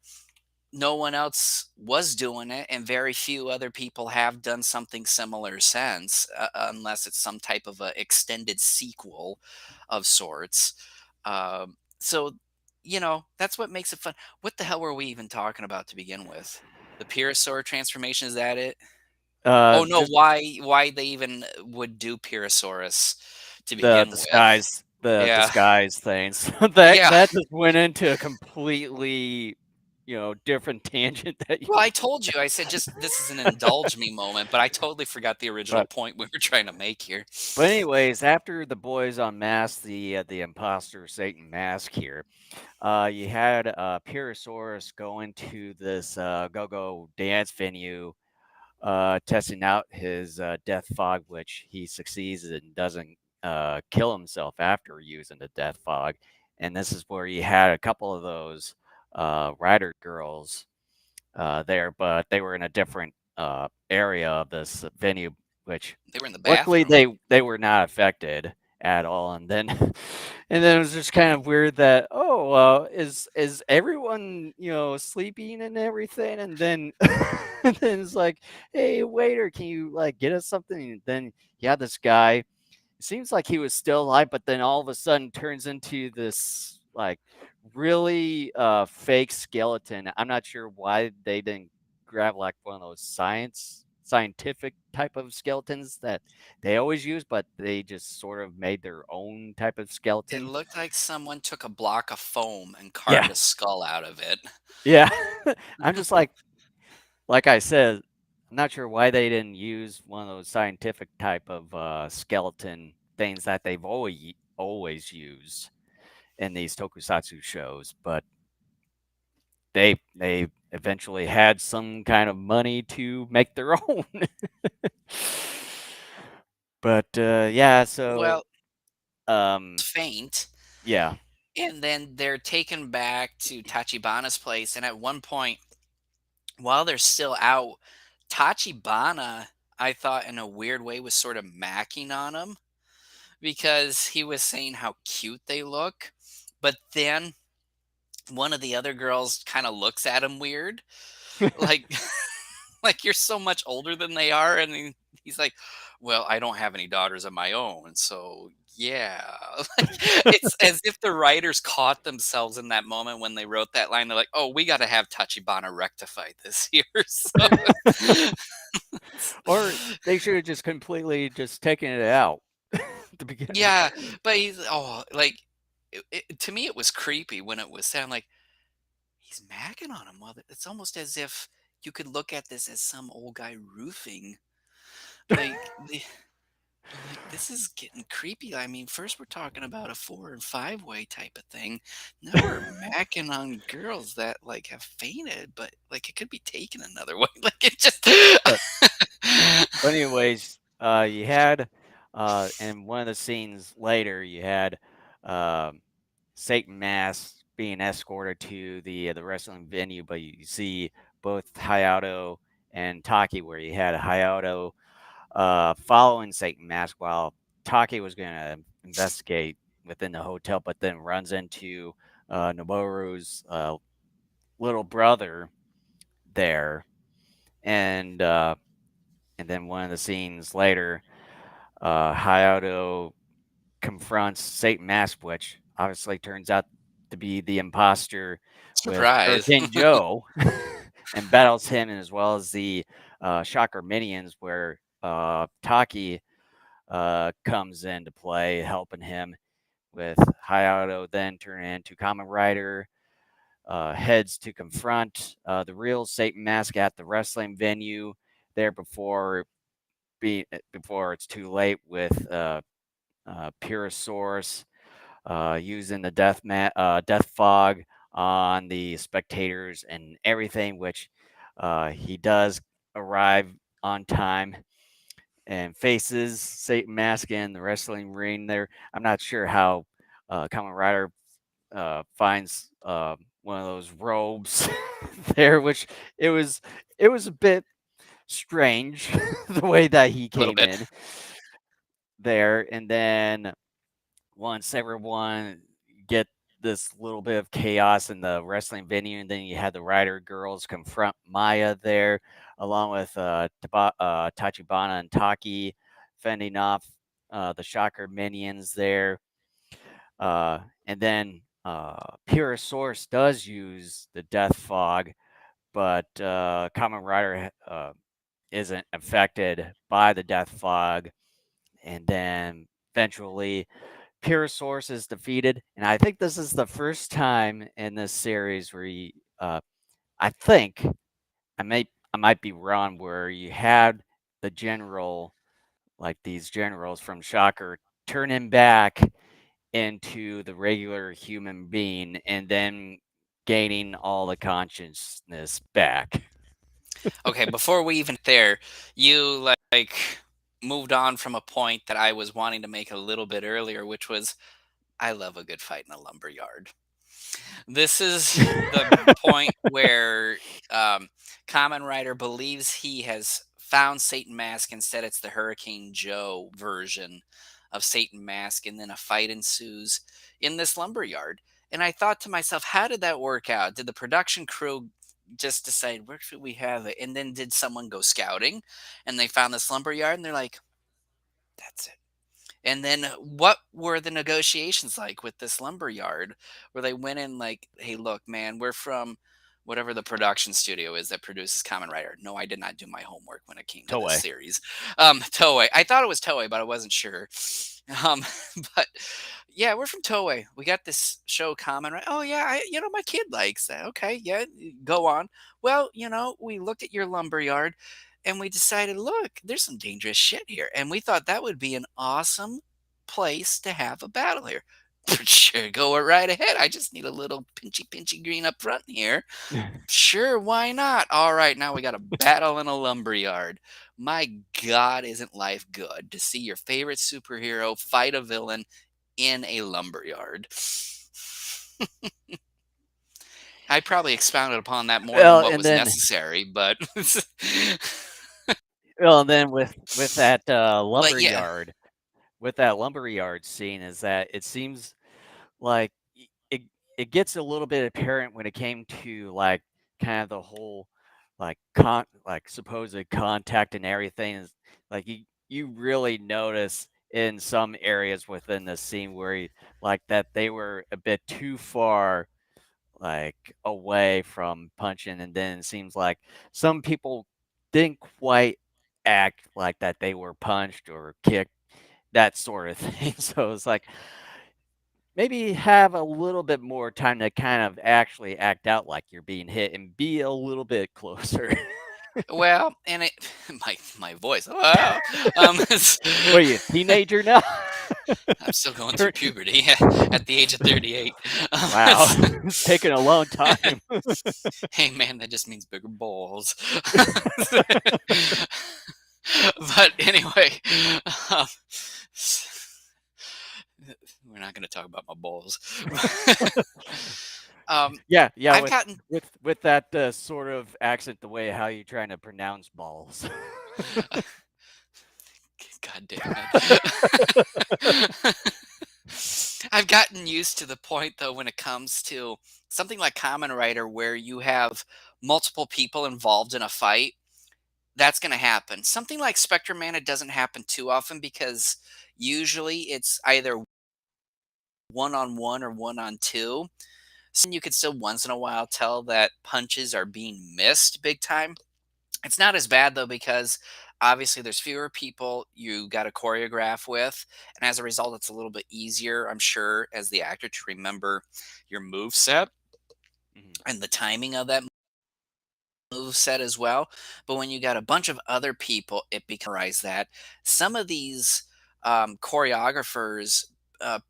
Speaker 2: no one else was doing it, and very few other people have done something similar since, unless it's some type of a extended sequel of sorts. So, that's what makes it fun. What the hell were we even talking about to begin with? The Pyrosaur transformation, is that it? Oh no,
Speaker 3: Just
Speaker 2: why they even would do Pyrosaurus to
Speaker 3: the
Speaker 2: begin with.
Speaker 3: disguise the
Speaker 2: Yeah.
Speaker 3: disguise things. That
Speaker 2: Yeah.
Speaker 3: that just went into a completely, different tangent that
Speaker 2: Well,
Speaker 3: you
Speaker 2: I told you, I said just this is an indulge me moment, but I totally forgot the original
Speaker 3: but
Speaker 2: point we were trying to make here.
Speaker 3: but anyways, after the boys unmasked the imposter Satan mask here, you had Pyrosaurus go into this go-go dance venue, testing out his death fog, which he succeeds and doesn't kill himself after using the death fog. And this is where you had a couple of those rider girls there, but they were in a different area of this venue, which
Speaker 2: They were in the
Speaker 3: luckily
Speaker 2: bathroom.
Speaker 3: they were not affected at all. And then and then it was just kind of weird that, oh, is everyone sleeping and everything, and then and then it's like, hey waiter, can you like get us something? And then you had this guy. It seems like he was still alive, but then all of a sudden turns into this like really fake skeleton. I'm not sure why they didn't grab like one of those scientific type of skeletons that they always use, but they just sort of made their own type of
Speaker 2: It
Speaker 3: skeleton.
Speaker 2: looked like someone took a block of foam and
Speaker 3: Yeah,
Speaker 2: carved a skull out of it.
Speaker 3: yeah. I'm just like I said, I'm not sure why they didn't use one of those scientific type of skeleton things that they've always used in these tokusatsu shows, but they eventually had some kind of money to make their own. But yeah, so
Speaker 2: Well,
Speaker 3: um
Speaker 2: faint.
Speaker 3: yeah.
Speaker 2: And then they're taken back to Tachibana's place, and at one point, while they're still out, Tachibana, I thought in a weird way, was sort of macking on him because he was saying how cute they look. But then one of the other girls kind of looks at him weird, like like you're so much older than they are, and he's like, "Well, I don't have any daughters of my own, so yeah." Like, it's as if the writers caught themselves in that moment when they wrote that line. They're like, "Oh, we got to have Tachibana rectify this here." So,
Speaker 3: Or they should have just completely just taken it out to begin with.
Speaker 2: yeah, but like to me, it was creepy when it was sound like he's macking on him. Well, it's almost as if you could look at this as some old guy roofing. Like I'm like, this is getting creepy. I mean, first we're talking about a 4 and 5 way type of thing. Now we're macking on girls that like have fainted, but like it could be taken another way. Like it just
Speaker 3: But But anyways, you had in one of the scenes later, you had um, Satan Mask being escorted to the wrestling venue, but you see both Hayato and Taki, where you had Hayato following Satan Mask while Taki was going to investigate within the hotel, but then runs into Noboru's little brother there, and uh, and then one of the scenes later, Hayato confronts Satan Mask, which obviously turns out to be the imposter with
Speaker 2: surprise.
Speaker 3: Hurricane Joe, and battles him, as well as the Shocker minions, where Taki comes into play, helping him with Hayato, then turning into Kamen Rider. Heads to confront the real Satan Mask at the wrestling venue there before it's too late with Purosaurus using the death fog on the spectators and everything, which he does arrive on time and faces Satan Mask in the wrestling ring there. I'm not sure how Kamen Rider finds one of those robes there, which it was it was a bit strange the way that he
Speaker 2: A little
Speaker 3: came
Speaker 2: bit.
Speaker 3: in there, and then once everyone get this little bit of chaos in the wrestling venue, and then you had the Rider girls confront Maya there, along with Tachibana and Taki fending off the Shocker minions there. And then Pure Source does use the Death Fog, but Kamen Rider isn't affected by the Death Fog. And then eventually Pure Source is defeated. And I think this is the first time in this series where I think I might be wrong, where you had the general, like these generals from Shocker, turn him back into the regular human being and then gaining all the consciousness back.
Speaker 2: Okay, before we even there, you like moved on from a point that I was wanting to make a little bit earlier, which was I love a good fight in a lumber yard. This is the point where Kamen Rider believes he has found Satan Mask. Instead, it's the Hurricane Joe version of Satan Mask, and then a fight ensues in this lumber yard. And I thought to myself, how did that work out? Did the production crew just decide where should we have it? And then did someone go scouting and they found this lumber yard and they're like, that's it. And then what were the negotiations like with this lumber yard where they went in like, "Hey, look, man, we're from whatever the production studio is that produces Kamen Rider." No, I did not do my homework when it came to this
Speaker 3: Toei.
Speaker 2: series. Toei. I thought it was Toei, but I wasn't sure. Um, but yeah, we're from Toei. We got this show Kamen Rider. Oh yeah, my kid likes that. Okay, yeah, go on. Well, we looked at your lumber yard and we decided, look, there's some dangerous shit here. And we thought that would be an awesome place to have a battle here. Sure, go right ahead. I just need a little pinchy green up front here. Sure, why not? All right, now we got a battle in a lumberyard. My God, isn't life good to see your favorite superhero fight a villain in a lumberyard? I probably expounded upon that more than
Speaker 3: Well,
Speaker 2: what
Speaker 3: and
Speaker 2: was
Speaker 3: then
Speaker 2: necessary, but
Speaker 3: well, and then with that
Speaker 2: but
Speaker 3: lumber
Speaker 2: yeah.
Speaker 3: yard, with that lumber yard scene, is that it seems like it it gets a little bit apparent when it came to like kind of the whole like supposed contact and everything is like you really notice in some areas within the scene where like that they were a bit too far like away from punching, and then it seems like some people didn't quite act like that they were punched or kicked, that sort of thing. So it's like maybe have a little bit more time to kind of actually act out like you're being hit and be a little bit closer.
Speaker 2: Well, and it my voice. Wow. It's
Speaker 3: What are you, a teenager now?
Speaker 2: I'm still going through
Speaker 3: Turn-
Speaker 2: puberty at the age of 38.
Speaker 3: wow, it's taken a long time.
Speaker 2: Hey man, that just means bigger balls. But anyway, um, we're not going to talk about my balls.
Speaker 3: Yeah, yeah,
Speaker 2: I've gotten
Speaker 3: with that sort of accent, the way how you trying to pronounce balls.
Speaker 2: God damn it. I've gotten used to the point though when it comes to something like Kamen Rider where you have multiple people involved in a fight. That's going to happen. Something like Spectre Man, it doesn't happen too often because usually it's either one on one or one on two. So you could still once in a while tell that punches are being missed big time. It's not as bad though because obviously there's fewer people you got to choreograph with, and as a result, it's a little bit easier, I'm sure, as the actor to remember your move set
Speaker 3: Mhm,
Speaker 2: and the timing of that move set as well. But when you got a bunch of other people, it becomes that some of these choreographers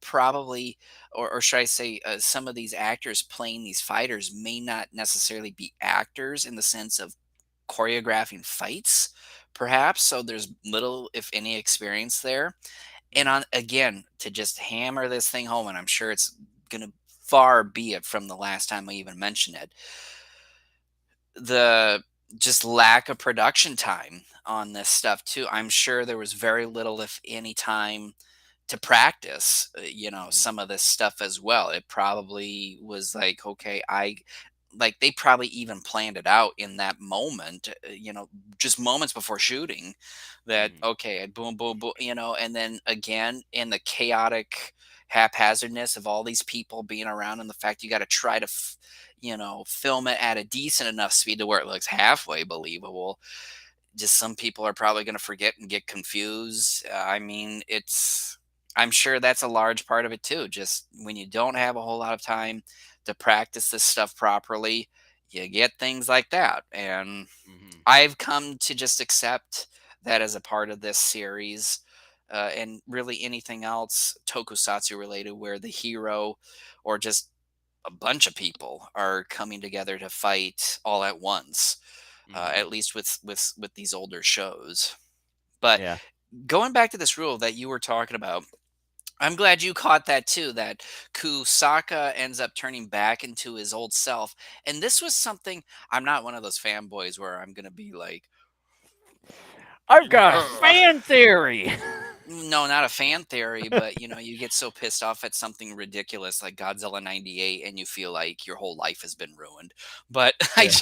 Speaker 2: probably, or should I say, some of these actors playing these fighters may not necessarily be actors in the sense of choreographing fights, perhaps. So there's little, if any, experience there. And
Speaker 3: mhm,
Speaker 2: on again, to just hammer this thing home, and I'm sure it's gonna far be it from the last time I even mentioned it. The just lack of production time on this stuff too. I'm sure there was very little, if any, time to practice,
Speaker 3: mhm,
Speaker 2: some of this stuff as well. It probably was like, okay, like they probably even planned it out in that moment, just moments before shooting that,
Speaker 3: mhm,
Speaker 2: okay, boom, boom, boom, and then again in the chaotic haphazardness of all these people being around and the fact you got to try to, film it at a decent enough speed to where it looks halfway believable. Just some people are probably going to forget and get confused. I mean, I'm sure that's a large part of it too. Just when you don't have a whole lot of time to practice this stuff properly, you get things like that. And
Speaker 3: mhm,
Speaker 2: I've come to just accept that as a part of this series. And really anything else tokusatsu related where the hero or just a bunch of people are coming together to fight all at once,
Speaker 3: mhm.
Speaker 2: at least with these older shows. But
Speaker 3: Yeah.
Speaker 2: going back to this rule that you were talking about, I'm glad you caught that too. That Kusaka ends up turning back into his old self, and this was something. I'm not one of those fanboys where I'm gonna be like,
Speaker 3: I've got a
Speaker 2: "Ugh."
Speaker 3: fan theory.
Speaker 2: No, not a fan theory, but you get so pissed off at something ridiculous like Godzilla 98 and you feel like your whole life has been ruined. But
Speaker 3: Yeah.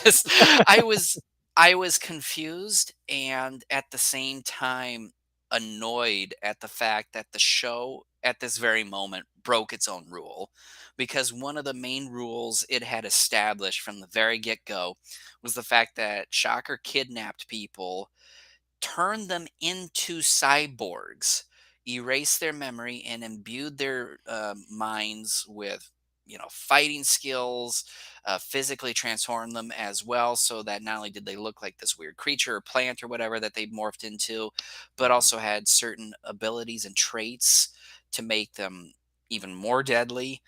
Speaker 2: I was I was confused and at the same time annoyed at the fact that the show at this very moment broke its own rule because one of the main rules it had established from the very get-go was the fact that Shocker kidnapped people, turned them into cyborgs, erased their memory, and imbued their minds with, fighting skills, physically transformed them as well, so that not only did they look like this weird creature or plant or whatever that they morphed into, but
Speaker 3: Mhm,
Speaker 2: also had certain abilities and traits to make them even more deadly.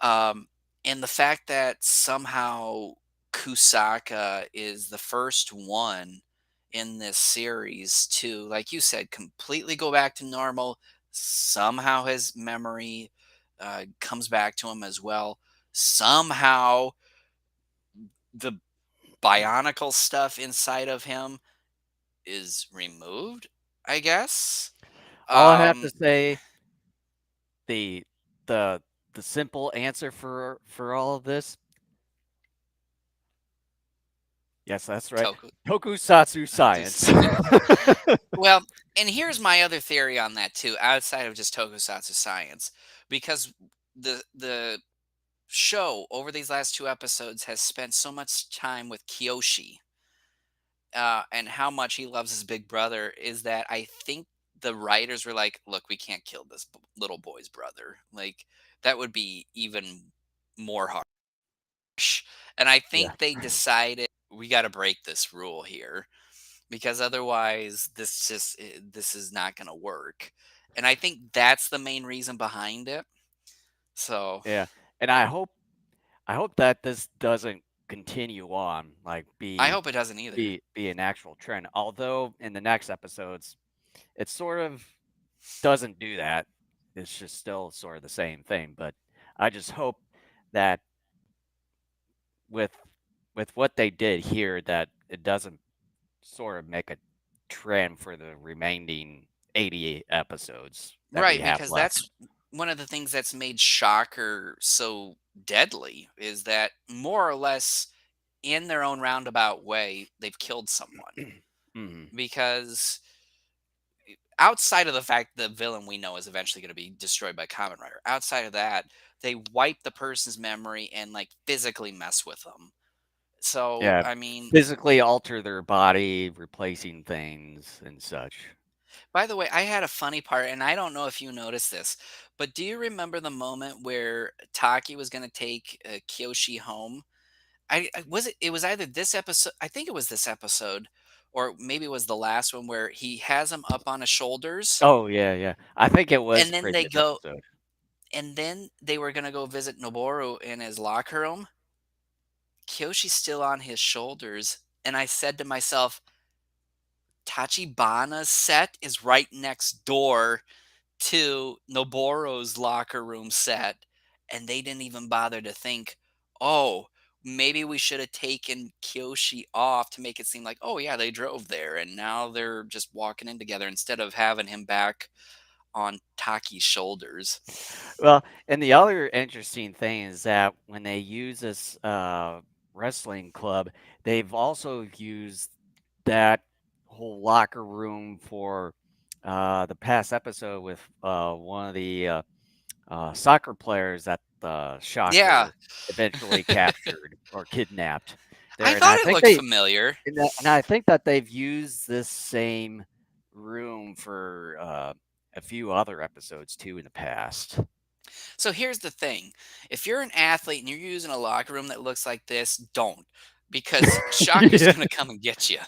Speaker 2: Um, and the fact that somehow Kusaka is the first one in this series to, like you said, completely go back to normal. Somehow his memory comes back to him as well. somehow the bionicle stuff inside of him is removed, I guess.
Speaker 3: All I have to
Speaker 2: Um,
Speaker 3: say, the the the simple answer for all of this, yes, that's right,
Speaker 2: Toku.
Speaker 3: tokusatsu science.
Speaker 2: Well, and here's my other theory on that too, outside of just tokusatsu science, because the show over these last two episodes has spent so much time with Kyoshi, and how much he loves his big brother, is that I think the writers were like, "Look, we can't kill this little boy's brother. Like that would be even more harsh." And I
Speaker 3: Yeah,
Speaker 2: think they decided we got to break this rule here because otherwise this is not going to work. And I think that's the main reason behind it. So
Speaker 3: yeah, and I hope that this doesn't continue on, like,
Speaker 2: I hope it doesn't either.
Speaker 3: be an actual trend, although in the next episodes, it sort of doesn't do that. It's just still sort of the same thing, but I just hope that with what they did here, that it doesn't sort of make a trend for the remaining 80 episodes that we
Speaker 2: Right,
Speaker 3: have
Speaker 2: because
Speaker 3: left.
Speaker 2: that's one of the things that's made Shocker so deadly is that more or less in their own roundabout way, they've killed someone.
Speaker 3: Mhm.
Speaker 2: Because outside of the fact the villain we know is eventually going to be destroyed by Kamen Rider, outside of that, they wipe the person's memory and like physically mess with them. So,
Speaker 3: Yeah,
Speaker 2: I mean,
Speaker 3: physically alter their body, replacing things and such.
Speaker 2: by the way, I had a funny part, and I don't know if you noticed this, but do you remember the moment where Taki was going to take Kyoshi home? I was it. It was either this episode. I think it was this episode, or maybe it was the last one where he has him up on his shoulders,
Speaker 3: Oh, yeah, yeah. I think it was
Speaker 2: and then they
Speaker 3: previous
Speaker 2: go,
Speaker 3: episode.
Speaker 2: and then they were going to go visit Noboru in his locker room. Kyoshi's still on his shoulders, and I said to myself, Tachibana's set is right next door to Noboru's locker room set, and they didn't even bother to think, oh, maybe we should have taken Kyoshi off to make it seem like, oh yeah, they drove there and now they're just walking in together instead of having him back on Taki's shoulders.
Speaker 3: Well, and the other interesting thing is that when they use this wrestling club, they've also used that whole locker room for the past episode with one of the soccer players that
Speaker 2: Yeah,
Speaker 3: Shocker eventually captured or kidnapped
Speaker 2: I
Speaker 3: there, and
Speaker 2: thought
Speaker 3: I
Speaker 2: it
Speaker 3: think
Speaker 2: looked familiar.
Speaker 3: I think that they've used this same room for a few other episodes too in the past.
Speaker 2: So here's the thing. If you're an athlete and you're using a locker room that looks like this, don't. Because Shocker's
Speaker 3: Yeah.
Speaker 2: going to come and get you.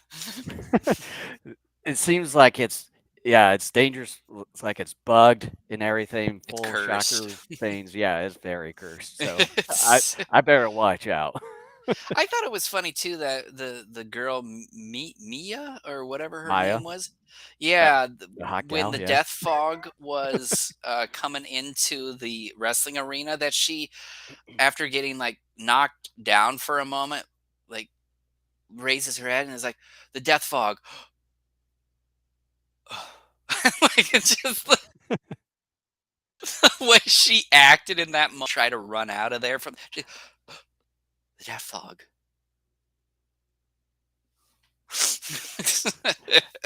Speaker 3: It seems like it's dangerous. It's like it's bugged and everything,
Speaker 2: It's
Speaker 3: full of
Speaker 2: cursed.
Speaker 3: shocker things. Yeah, it's very cursed. So I
Speaker 2: It's
Speaker 3: I better watch out.
Speaker 2: I thought it was funny too that the girl Mia or whatever her
Speaker 3: Maya,
Speaker 2: name was,
Speaker 3: uh,
Speaker 2: yeah,
Speaker 3: the hot
Speaker 2: when
Speaker 3: gal.
Speaker 2: the
Speaker 3: Yeah.
Speaker 2: death fog was coming into the wrestling arena, that she, after getting like knocked down for a moment, like raises her head and is like, "The death fog." Like it's just the way she acted in that moment, try to run out of there from the death fog.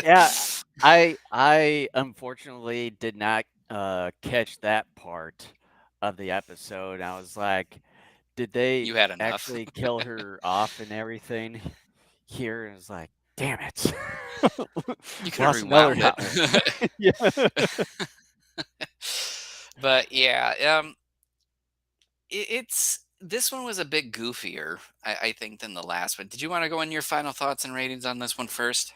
Speaker 3: Yeah. I unfortunately did not catch that part of the episode. I was like, did they
Speaker 2: You had enough.
Speaker 3: actually kill her off and everything here? And it's like, damn it.
Speaker 2: You could have
Speaker 3: Lost another
Speaker 2: rewound it.
Speaker 3: hour. Yeah.
Speaker 2: But yeah, it's this one was a bit goofier, I think, than the last one. Did you want to go in your final thoughts and ratings on this one first?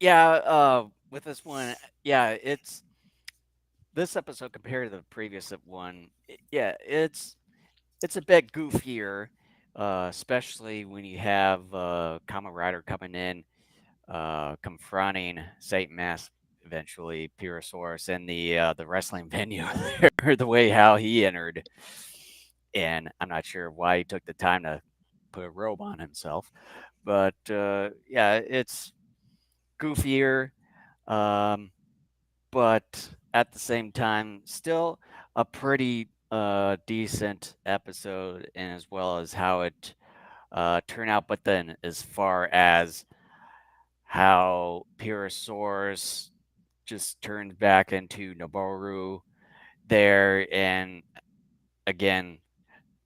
Speaker 3: Yeah, with this one, yeah, it's this episode compared to the previous one, yeah, it's a bit goofier, especially when you have Kamen Rider coming in, confronting Satan Mask, eventually Pyrosaurus in the wrestling venue there, the way how he entered, and I'm not sure why he took the time to put a robe on himself. But yeah, it's goofier, um, but at the same time, still a pretty decent episode, and as well as how it turned out. But then, as far as how Pyrosaurus just turned back into Noboru there, and again,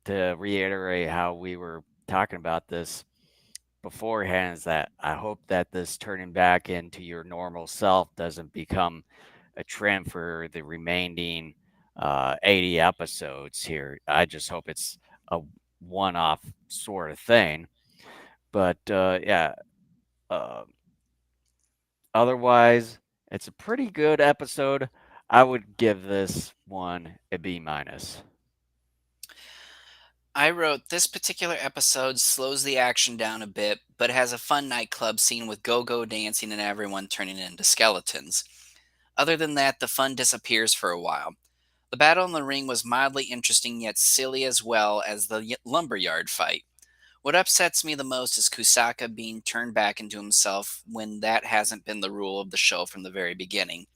Speaker 3: to reiterate how we were talking about this beforehand, is that I hope that this turning back into your normal self doesn't become a trend for the remaining 80 episodes here. I just hope it's a one-off sort of thing. But yeah, uh, otherwise, it's a pretty good episode. I would give this one a B minus.
Speaker 2: I wrote this particular episode slows the action down a bit, but has a fun nightclub scene with go-go dancing and everyone turning into skeletons. Other than that, the fun disappears for a while. The battle in the ring was mildly interesting yet silly as well as the lumberyard fight. What upsets me the most is Kusaka being turned back into himself when that hasn't been the rule of the show from the very beginning.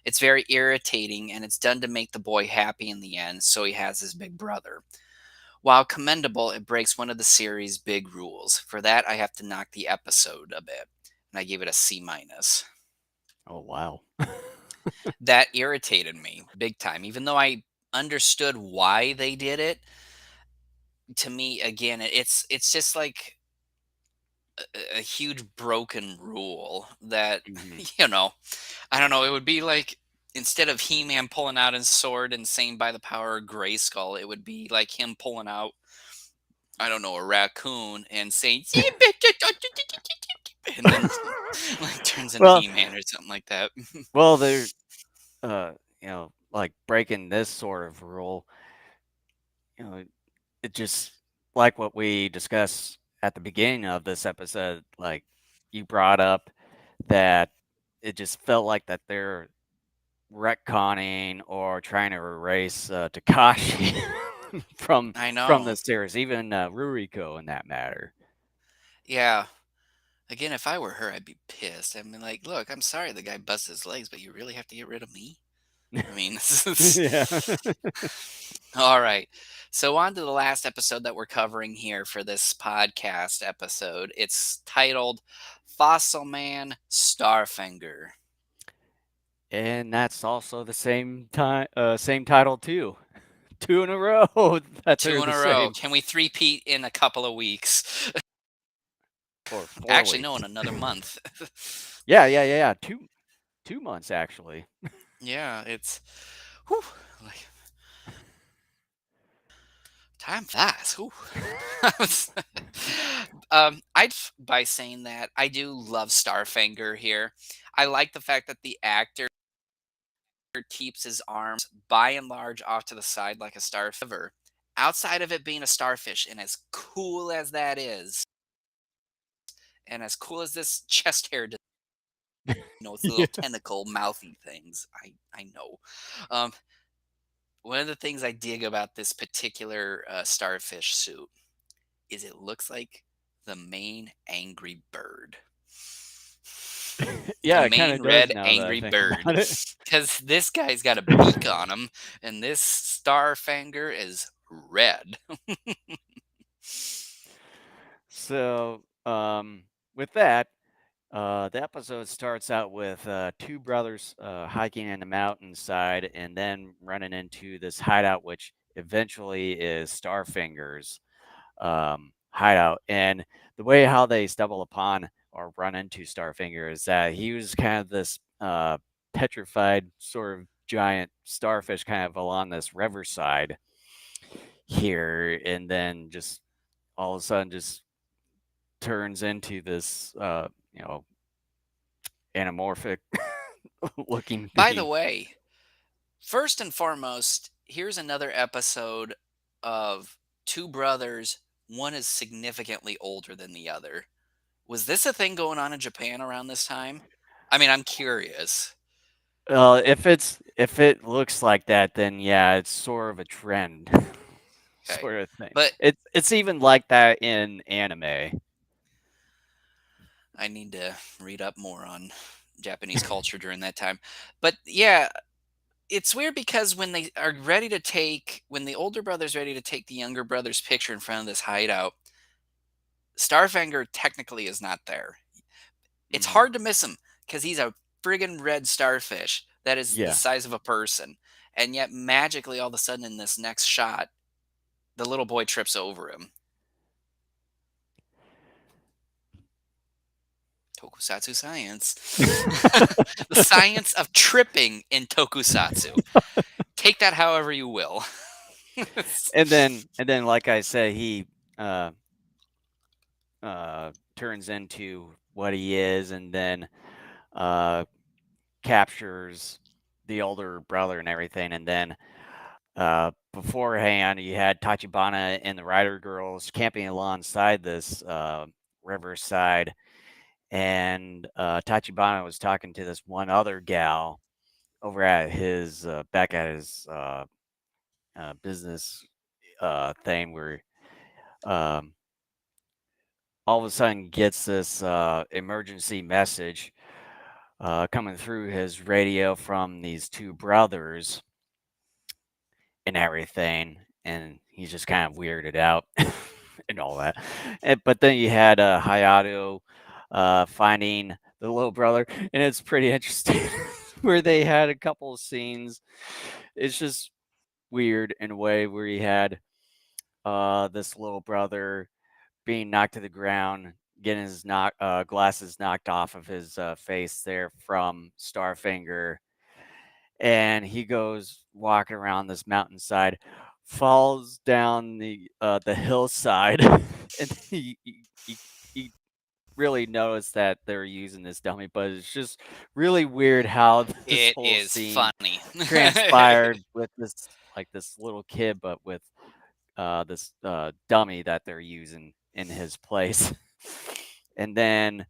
Speaker 2: It's very irritating and it's done to make the boy happy in the end, so he has his big brother. While commendable, it breaks one of the series' big rules. For that, I have to knock the episode a bit, and I gave it a C minus.
Speaker 3: Oh, wow.
Speaker 2: That irritated me big time, even though I understood why they did it. To me, again, it's just like a huge broken rule that
Speaker 3: Mhm.
Speaker 2: you know I don't know. It would be like instead of He-Man pulling out his sword and saying by the power of Grayskull, it would be like him pulling out, I don't know, a raccoon and saying, and then like turns into
Speaker 3: Well,
Speaker 2: He-Man or something like that.
Speaker 3: well, they're like breaking this sort of rule. You know, it just like what we discussed at the beginning of this episode. Like you brought up that it just felt like that they're retconning or trying to erase Takashi from
Speaker 2: I
Speaker 3: from
Speaker 2: know.
Speaker 3: the series, even Ruriko in that matter.
Speaker 2: Yeah. Again, if I were her, I'd be pissed. I mean, like, look, I'm sorry the guy busted his legs, but you really have to get rid of me? I mean, this is
Speaker 3: Yeah.
Speaker 2: all right. So, on to the last episode that we're covering here for this podcast episode. It's titled Fossil Man Starfinger.
Speaker 3: And that's also the same title too. Two in a row that
Speaker 2: Two
Speaker 3: they're
Speaker 2: in
Speaker 3: the
Speaker 2: a row.
Speaker 3: same,
Speaker 2: Can we three-peat in a couple of weeks?
Speaker 3: or 4
Speaker 2: Actually, no,
Speaker 3: weeks.
Speaker 2: in another month.
Speaker 3: Yeah. 2 months actually.
Speaker 2: Yeah, it's whew, like time flies. Whew. By saying that, I do love Starfinger here. I like the fact that the actor keeps his arms by and large off to the side like a starfish. Outside of it being a starfish, and as cool as that is, and as cool as this chest hair, it's the little
Speaker 3: Yeah.
Speaker 2: tentacle, mouthy things. I know. Um, One of the things I dig about this particular starfish suit is it looks like the main angry bird. The
Speaker 3: Yeah, it kind
Speaker 2: main
Speaker 3: of does
Speaker 2: red
Speaker 3: now that I
Speaker 2: angry
Speaker 3: think
Speaker 2: bird.
Speaker 3: about it.
Speaker 2: Because this guy's got a beak on him, and this starfinger is red.
Speaker 3: So, with that, the episode starts out with two brothers hiking in the mountainside and then running into this hideout, which eventually is Starfinger's hideout. And the way how they stumble upon or run into Starfinger is that he was kind of this petrified sort of giant starfish kind of along this riverside here, and then just all of a sudden just turns into this anamorphic looking
Speaker 2: By the
Speaker 3: being.
Speaker 2: way, first and foremost, here's another episode of two brothers. One is significantly older than the other. Was this a thing going on in Japan around this time? I mean, I'm curious.
Speaker 3: If it looks like that, then yeah, it's sort of a trend.
Speaker 2: Okay.
Speaker 3: sort of thing.
Speaker 2: But
Speaker 3: It's even like that in anime.
Speaker 2: I need to read up more on Japanese culture during that time. But yeah, it's weird because when the older brother's ready to take the younger brother's picture in front of this hideout, Starfinger technically is not there. It's
Speaker 3: Mhm.
Speaker 2: hard to miss him because he's a friggin' red starfish that is the
Speaker 3: Yeah.
Speaker 2: size of a person. And yet, magically, all of a sudden, in this next shot, the little boy trips over him. Tokusatsu science. The science of tripping in tokusatsu. Take that however you will.
Speaker 3: And then like I said, he uh turns into what he is, and then uh captures the older brother and everything. And then beforehand, you had Tachibana and the Rider Girls camping alongside this riverside, and Tachibana was talking to this one other gal over at his back at his business thing, where um, all of a sudden gets this emergency message coming through his radio from these two brothers and everything, and he's just kind of weirded out and all that. But then you had Hayato finding the little brother, and it's pretty interesting where they had a couple of scenes. It's just weird in a way where you had this little brother being knocked to the ground, getting his glasses knocked off of his face there from Starfinger, and he goes walking around this mountainside, falls down the hillside, and he really noticed that they're using this dummy, but it's just really weird how this
Speaker 2: It
Speaker 3: whole
Speaker 2: is
Speaker 3: scene
Speaker 2: funny.
Speaker 3: transpired with this little kid, but with this dummy that they're using in his place. And then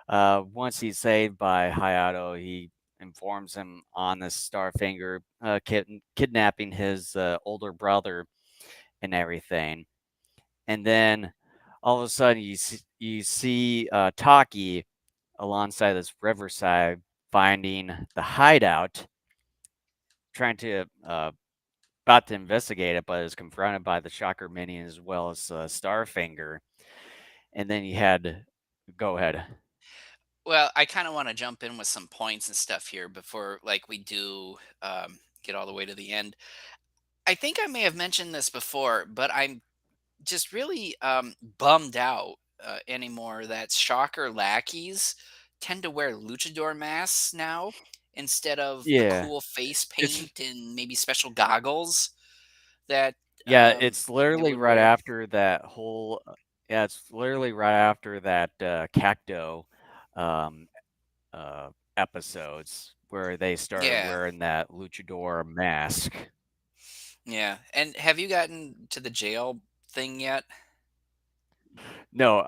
Speaker 3: once he's saved by Hayato, he informs him on this Starfinger kidnapping his older brother and everything. And then all of a sudden, you see Taki alongside this riverside finding the hideout, trying to about to investigate it, but is confronted by the Shocker Minion as well as Starfinger. And then you had go ahead.
Speaker 2: Well, I kind of want to jump in with some points and stuff here before, like, we do get all the way to the end. I think I may have mentioned this before, but I'm just really bummed out anymore that Shocker lackeys tend to wear luchador masks now instead of the
Speaker 3: Yeah,
Speaker 2: cool face
Speaker 3: it's
Speaker 2: paint and maybe special goggles that
Speaker 3: yeah, it's
Speaker 2: they
Speaker 3: literally
Speaker 2: would
Speaker 3: right
Speaker 2: wear.
Speaker 3: after that whole. Yeah, it's literally right after that Cacto um, uh, episodes where they started
Speaker 2: Yeah,
Speaker 3: wearing that luchador mask.
Speaker 2: yeah. And have you gotten to the jail thing yet?
Speaker 3: No,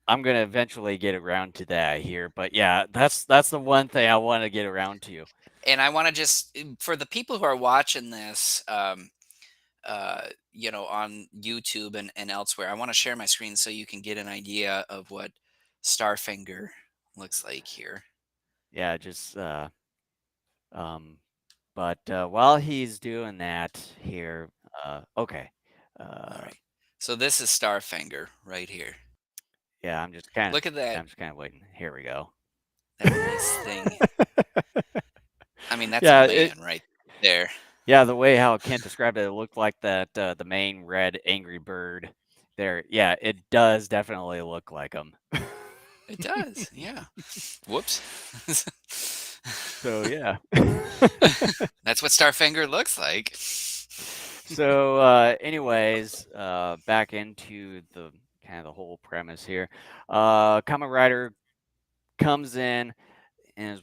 Speaker 3: I'm gonna eventually get around to that here, but yeah, that's the one thing I want to get around to.
Speaker 2: And I want to just, for the people who are watching this, on YouTube and elsewhere, I want to share my screen so you can get an idea of what Starfinger looks like here.
Speaker 3: Yeah, just um, but while he's doing that here, okay,
Speaker 2: All
Speaker 3: uh,
Speaker 2: right. So this is Starfinger right here.
Speaker 3: yeah, I'm just kind of
Speaker 2: Look at that
Speaker 3: I'm just kind of waiting. Here we go.
Speaker 2: that nice thing. I mean, that's a
Speaker 3: Yeah, it
Speaker 2: man right there.
Speaker 3: yeah, the way how Kent described it, it looked like that the main red angry bird there. Yeah, it does definitely look like him.
Speaker 2: It does. Yeah. Whoops.
Speaker 3: So yeah.
Speaker 2: That's what Starfinger looks like.
Speaker 3: So anyways, back into the kind of the whole premise here. Kamen Rider comes in and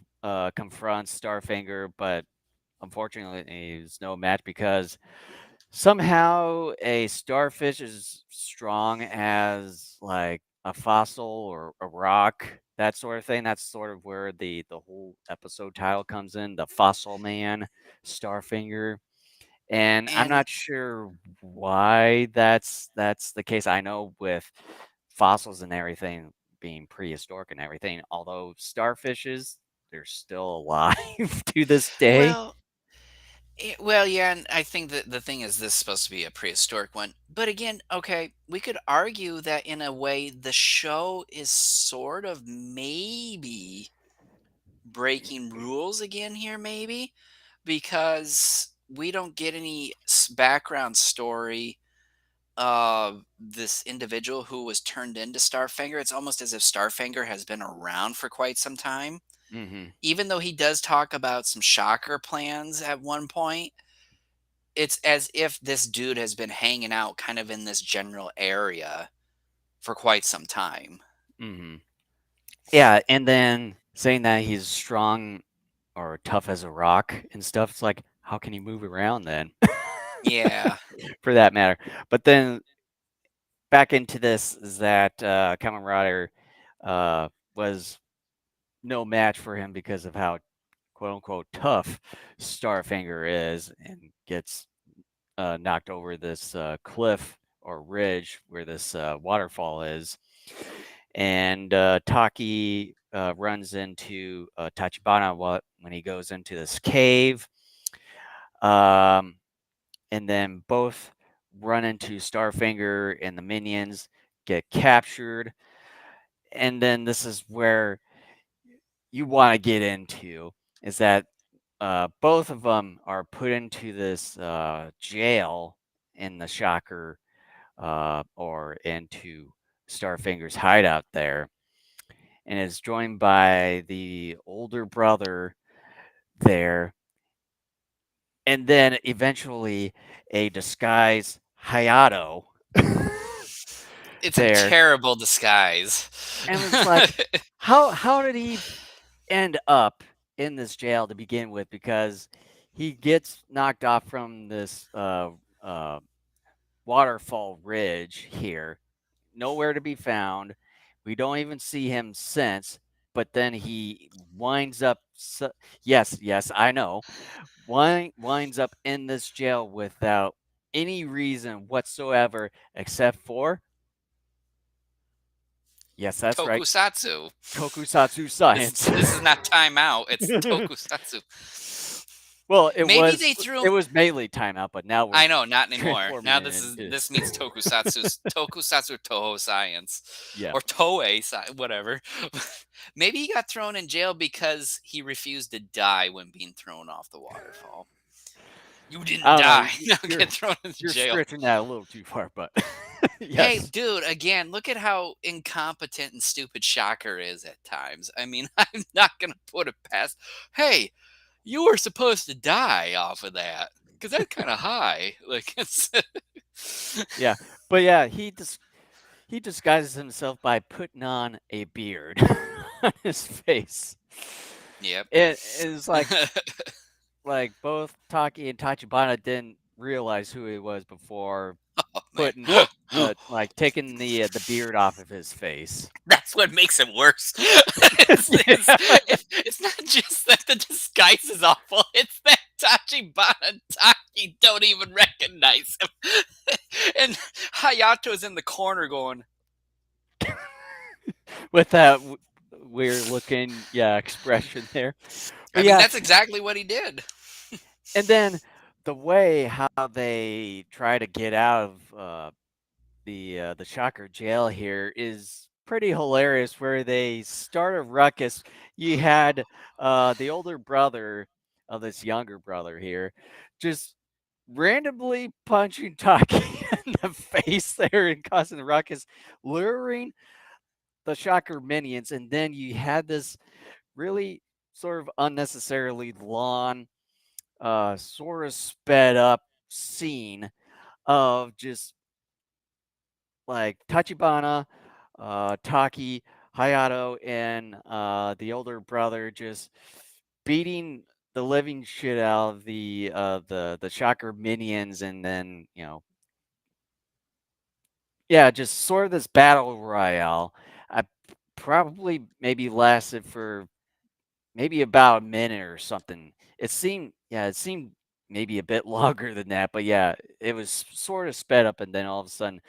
Speaker 3: confronts Starfinger, but unfortunately he's no match because somehow a starfish is strong as like a fossil or a rock, that sort of thing. That's sort of where the whole episode title comes in, the Fossil Man, Starfinger. And I'm
Speaker 2: And
Speaker 3: not sure why that's the case. I know with fossils and everything being prehistoric and everything, although starfishes, they're still alive to this day.
Speaker 2: well, well, yeah, and I think that the thing is this is supposed to be a prehistoric one. But again, okay, we could argue that in a way the show is sort of maybe breaking rules again here, maybe because we don't get any background story of this individual who was turned into Starfinger. It's almost as if Starfinger has been around for quite some time.
Speaker 3: Hmm.
Speaker 2: Even though he does talk about some shocker plans at one point, it's as if this dude has been hanging out kind of in this general area for quite some time.
Speaker 3: Hmm. Yeah, and then saying that he's strong or tough as a rock and stuff, it's like, how can he move around then?
Speaker 2: Yeah.
Speaker 3: For that matter. But then back into this is that Kamen Rider was no match for him because of how quote unquote tough Starfinger is, and gets knocked over this cliff or ridge where this waterfall is. And Taki runs into Tachibana when he goes into this cave. Um, and then both run into Starfinger, and the minions get captured. And then this is where you want to get into is that both of them are put into this jail in the Shocker or into Starfinger's hideout there, and is joined by the older brother there, and then eventually a disguised Hayato
Speaker 2: It's a
Speaker 3: there.
Speaker 2: terrible disguise.
Speaker 3: And it's like, how did he end up in this jail to begin with? Because he gets knocked off from this uh, waterfall ridge here, nowhere to be found. We don't even see him since. But then he winds up. Yes, yes, I know. Winds up in this jail without any reason whatsoever, except for, yes, that's right,
Speaker 2: Tokusatsu.
Speaker 3: tokusatsu
Speaker 2: This
Speaker 3: science.
Speaker 2: this is not Time Out, it's Tokusatsu.
Speaker 3: Well,
Speaker 2: Maybe they threw
Speaker 3: it
Speaker 2: him.
Speaker 3: was mainly Time Out, but now we're
Speaker 2: I know, not anymore.
Speaker 3: transforming
Speaker 2: Now
Speaker 3: it into
Speaker 2: this means Tokusatsu Toho Science
Speaker 3: yeah.
Speaker 2: or Toei whatever. Maybe he got thrown in jail because he refused to die when being thrown off the waterfall. You didn't
Speaker 3: I don't know.
Speaker 2: die. Now get thrown in
Speaker 3: You're
Speaker 2: jail.
Speaker 3: stretching that a little too far, but
Speaker 2: Hey,
Speaker 3: yes.
Speaker 2: dude, again, look at how incompetent and stupid Shocker is at times. I mean, I'm not going to put it past. Hey, you were supposed to die off of that because that's kind of high. Like, it's.
Speaker 3: Yeah. But yeah, he disguises himself by putting on a beard on his face.
Speaker 2: Yep.
Speaker 3: It is like both Taki and Tachibana didn't realize who he was before
Speaker 2: Oh, man.
Speaker 3: putting like taking the beard off of his face.
Speaker 2: That's what makes it worse. It's not just that the disguise is awful, it's that Tachibana and Taki don't even recognize him. And Hayato's in the corner going,
Speaker 3: With that weird looking expression there.
Speaker 2: I
Speaker 3: But
Speaker 2: mean,
Speaker 3: yeah,
Speaker 2: that's exactly what he did.
Speaker 3: and then the way how they try to get out of the Shocker jail here is pretty hilarious. Where they start a ruckus. You had the older brother of this younger brother here, just randomly punching Taki in the face there and causing a ruckus, luring the Shocker minions, and then you had this really sort of unnecessarily long, sort of sped up scene of just like Tachibana, Taki, Hayato, and the older brother just beating the living shit out of the Shocker minions, and then just sort of this battle royale. I probably maybe lasted for maybe about a minute or something. It seemed maybe a bit longer than that, but yeah, it was sort of sped up, and then all of a sudden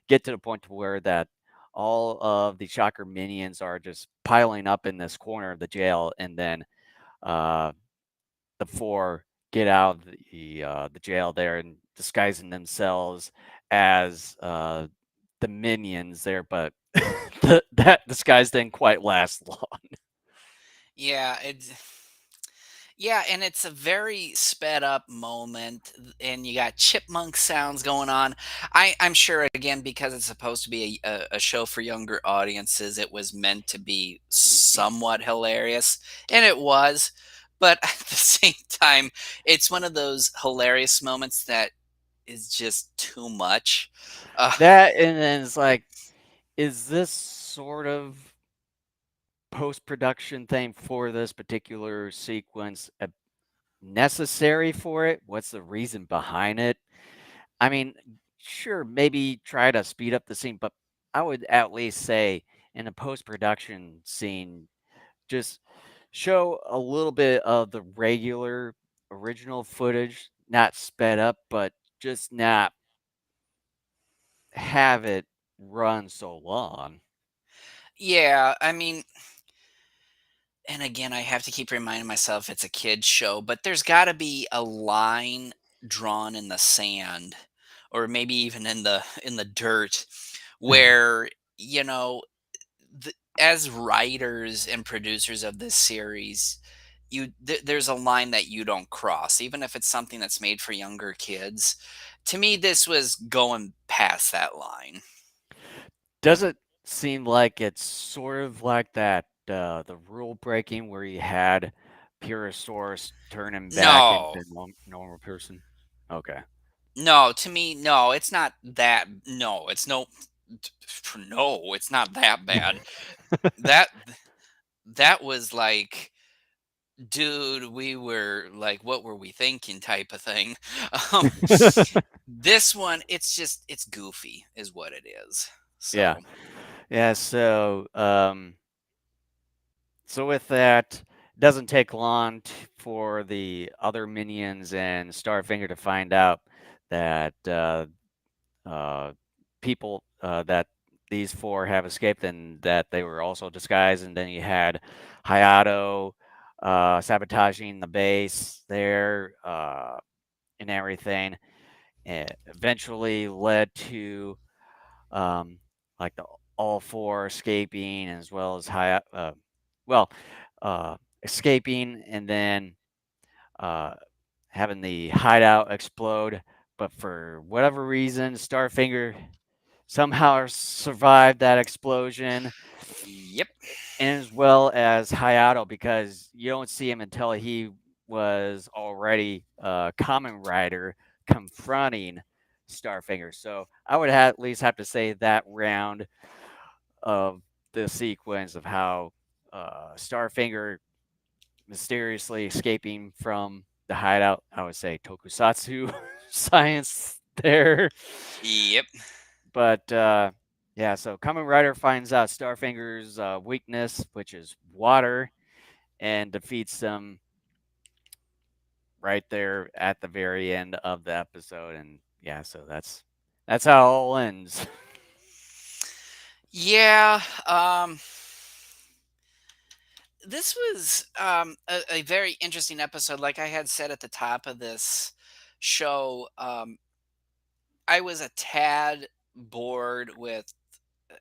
Speaker 3: get to the point to where that all of the Shocker minions are just piling up in this corner of the jail, and then uh, the four get out of the jail there and disguising themselves as the minions there, but that disguise didn't quite last long.
Speaker 2: Yeah, yeah, and it's a very sped up moment, and you got chipmunk sounds going on. I'm sure again because it's supposed to be a show for younger audiences, it was meant to be somewhat hilarious, and it was. But at the same time, it's one of those hilarious moments that is just too much. Uh,
Speaker 3: That and then it's like, is this sort of post-production thing for this particular sequence necessary for it? What's the reason behind it? I mean, sure, maybe try to speed up the scene, but I would at least say in a post-production scene, just show a little bit of the regular original footage, not sped up, but just not have it run so long.
Speaker 2: yeah, I mean, and again, I have to keep reminding myself it's a kids show, but there's got to be a line drawn in the sand or maybe even in the dirt where, you know, as writers and producers of this series, there's a line that you don't cross even if it's something that's made for younger kids. To me, this was going past that line.
Speaker 3: Does it seem like it's sort of like that the rule breaking where you had Purosaurus turning back
Speaker 2: No.
Speaker 3: into normal person? Okay.
Speaker 2: No, to me, no, it's not that. No, it's no, no, it's not that bad. That that was like, dude, we were like, what were we thinking, type of thing. Um, this one, it's goofy, is what it is.
Speaker 3: Yeah.
Speaker 2: So
Speaker 3: Yeah, so with that, it doesn't take long for the other minions and Starfinger to find out that uh, people that these four have escaped and that they were also disguised. And then you had Hayato sabotaging the base there and everything. It eventually led to um, like all four escaping as well as well, escaping and then uh, having the hideout explode. But for whatever reason, Starfinger somehow survived that explosion,
Speaker 2: yep.
Speaker 3: and as well as Hayato, because you don't see him until he was already a Kamen Rider confronting Starfinger. So I would at least have to say that round of the sequence of how Starfinger mysteriously escaping from the hideout, I would say tokusatsu science there.
Speaker 2: Yep.
Speaker 3: But yeah, so Kamen Rider finds out Starfinger's weakness, which is water, and defeats them right there at the very end of the episode. And yeah, so that's how it all ends.
Speaker 2: Yeah. This was a very interesting episode. Like I had said at the top of this show, I was a tad bored with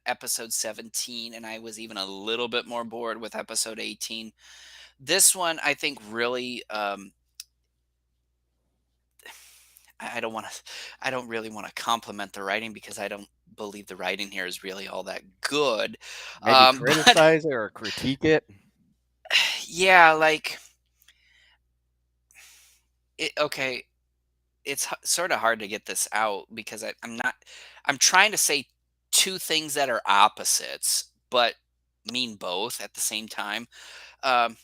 Speaker 2: episode 17, and I was even a little bit more bored with episode 18. This one, I think, really, I don't want to, I don't really want to compliment the writing because I don't believe the writing here is really all that good.
Speaker 3: Maybe
Speaker 2: But
Speaker 3: criticize it or critique it.
Speaker 2: yeah, like, okay, it's sort of hard to get this out because I'm not, I'm trying to say two things that are opposites, but mean both at the same time. Um,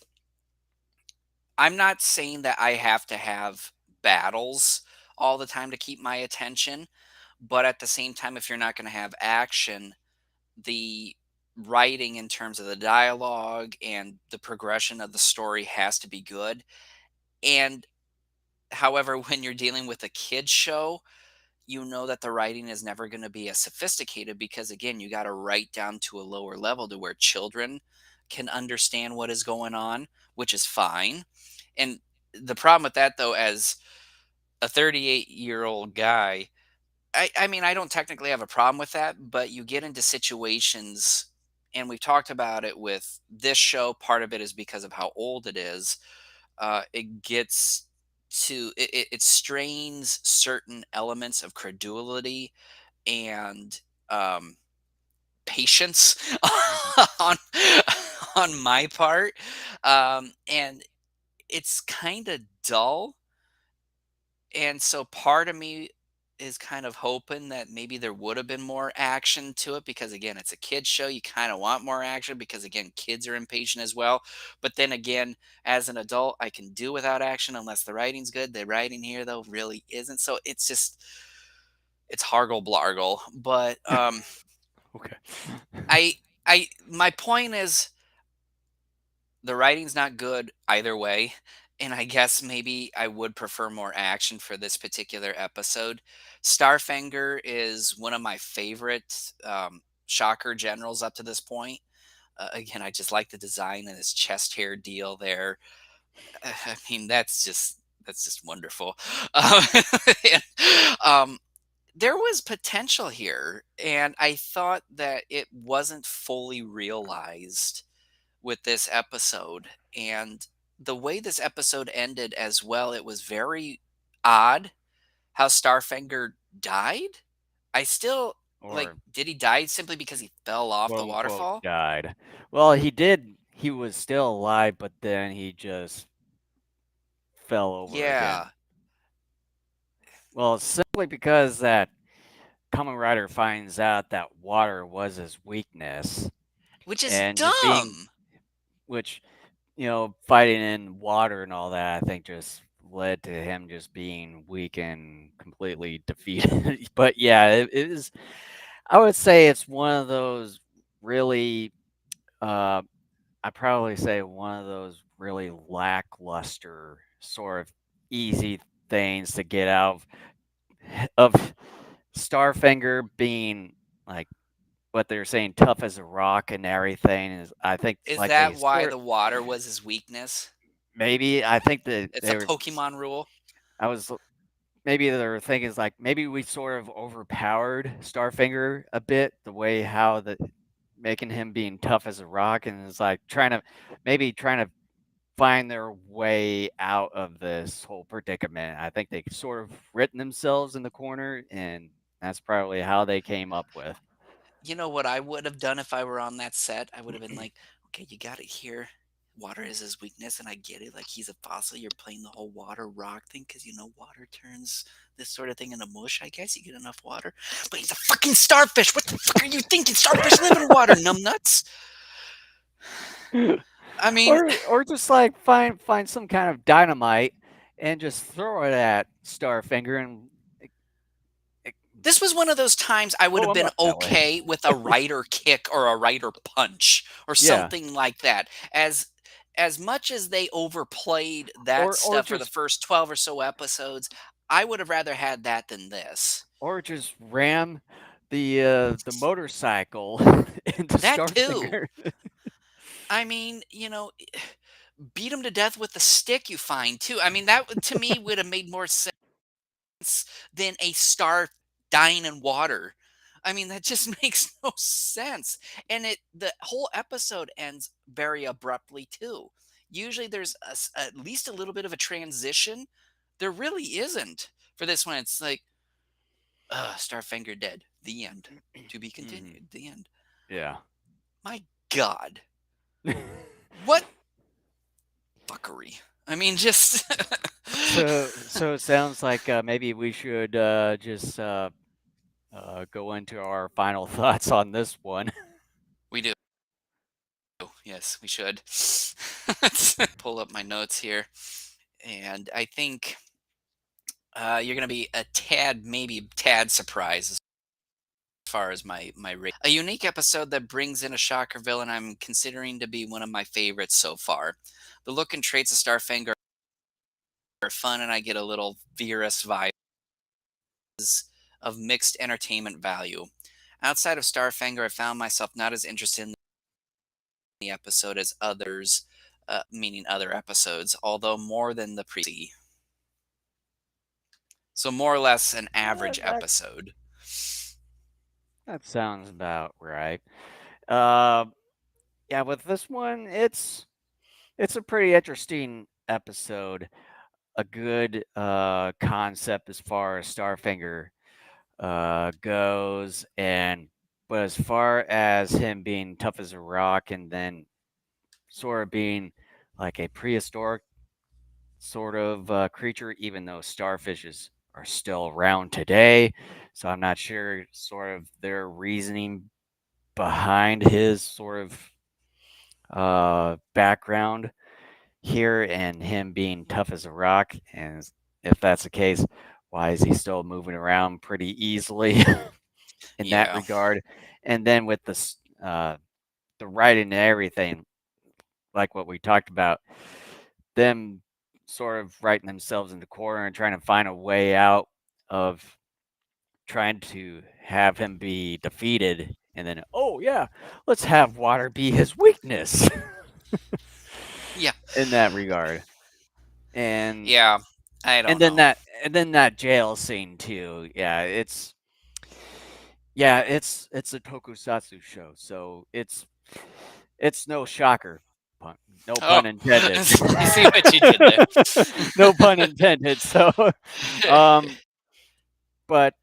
Speaker 2: I'm not saying that I have to have battles all the time to keep my attention, but at the same time, if you're not going to have action, the writing in terms of the dialogue and the progression of the story has to be good. And However, when you're dealing with a kids show, you know that the writing is never going to be as sophisticated because again, you got to write down to a lower level to where children can understand what is going on, which is fine. And the problem with that though, as a 38-year-old guy, I mean, I don't technically have a problem with that, but you get into situations, and we've talked about it with this show. Part of it is because of how old it is. It gets it strains certain elements of credulity and um, patience
Speaker 3: Mhm.
Speaker 2: on on my part, and it's kind of dull. And so part of me is kind of hoping that maybe there would have been more action to it because again, it's a kids show. You kind of want more action because again, kids are impatient as well. But then again, as an adult, I can do without action unless the writing's good. The writing here though really isn't. So it's just it's hargle blargle. But
Speaker 3: Okay.
Speaker 2: I my point is the writing's not good either way, and I guess maybe I would prefer more action for this particular episode. Starfinger is one of my favorite Shocker generals up to this point. Again, I just like the design and his chest hair deal there. I mean, that's just wonderful. Um, and, um, there was potential here, and I thought that it wasn't fully realized with this episode. And the way this episode ended as well, it was very odd how Starfinger died. I still like,
Speaker 3: Or
Speaker 2: did he die simply because he fell off the
Speaker 3: quote unquote
Speaker 2: waterfall?
Speaker 3: died. Well, he did. He was still alive, but then he just fell over again.
Speaker 2: Yeah,
Speaker 3: Well, simply because that Kamen Rider finds out that water was his weakness,
Speaker 2: which is
Speaker 3: and just being,
Speaker 2: dumb.
Speaker 3: which fighting in water and all that, I think just led to him just being weak and completely defeated. But yeah, it is. I would say it's one of those really. Uh, I probably say one of those really lackluster sort of easy things to get out of Starfinger being like what they're saying tough as a rock and everything is I think
Speaker 2: Is
Speaker 3: like they
Speaker 2: that why
Speaker 3: sort
Speaker 2: the water was his weakness?
Speaker 3: maybe I think that
Speaker 2: It's
Speaker 3: they
Speaker 2: a
Speaker 3: were
Speaker 2: Pokemon rule.
Speaker 3: I was maybe their thing is like maybe we sort of overpowered Starfinger a bit the way how the making him being tough as a rock and it's like trying to find their way out of this whole predicament. I think they sort of written themselves in the corner, and that's probably how they came up with.
Speaker 2: You know what I would have done if I were on that set? I would have been like, okay, you got it here. Water is his weakness, and I get it. Like, he's a fossil. You're playing the whole water rock thing because, you know, water turns this sort of thing into mush. I guess you get enough water. But he's a fucking starfish. What the fuck are you thinking? Starfish live in water, numbnuts. I mean,
Speaker 3: Or just like find some kind of dynamite and just throw it at Starfinger and eh,
Speaker 2: this was one of those times I would
Speaker 3: blow
Speaker 2: have
Speaker 3: him
Speaker 2: been
Speaker 3: up that way.
Speaker 2: okay with a rider kick or a rider punch or
Speaker 3: Yeah.
Speaker 2: something like that. As much as they overplayed that
Speaker 3: Or
Speaker 2: stuff for the
Speaker 3: just
Speaker 2: first 12 or so episodes, I would have rather had that than this.
Speaker 3: ram the motorcycle into
Speaker 2: That too.
Speaker 3: Starfinger.
Speaker 2: I mean, you know, beat him to death with the stick you find too. I mean, to me would have made more sense than a star dying in water. I mean, that just makes no sense. And the whole episode ends very abruptly too. Usually there's at least a little bit of a transition. There really isn't for this one. It's like, Starfinger dead. The end. To be
Speaker 3: Mhm.
Speaker 2: continued. The end.
Speaker 3: Yeah.
Speaker 2: My God. What fuckery. I mean, just
Speaker 3: So it sounds like maybe we should just go into our final thoughts on this one.
Speaker 2: we do. Yes, we should. Let's pull up my notes here. And I think you're going to be a tad, maybe tad surprised as far as my rate. A unique episode that brings in a shocker villain I'm considering to be one of my favorites so far. The look and traits of Starfinger fun and I get a little Virus vibe of mixed entertainment value. Outside of Starfinger, I found myself not as interested in the episode as others, meaning other episodes, although more than the previous. So more or less an average
Speaker 3: That
Speaker 2: episode.
Speaker 3: that sounds about right. Uh, yeah, with this one, it's a pretty interesting episode. A good concept as far as Starfinger goes, and but as far as him being tough as a rock, and then sort of being like a prehistoric sort of creature, even though starfishes are still around today. So I'm not sure sort of their reasoning behind his sort of background here and him being tough as a rock. And if that's the case, why is he still moving around pretty easily in that
Speaker 2: Yeah.
Speaker 3: regard? And then with the writing and everything, like what we talked about, them sort of writing themselves in the corner and trying to find a way out of trying to have him be defeated. And then, oh, yeah, let's have water be his weakness
Speaker 2: Yeah.
Speaker 3: in that regard. And
Speaker 2: Yeah. I
Speaker 3: and
Speaker 2: don't
Speaker 3: then
Speaker 2: know.
Speaker 3: that jail scene too. It's a tokusatsu show, so it's no shocker. No
Speaker 2: Oh,
Speaker 3: pun intended.
Speaker 2: I see what you did there.
Speaker 3: No pun intended. So, um, but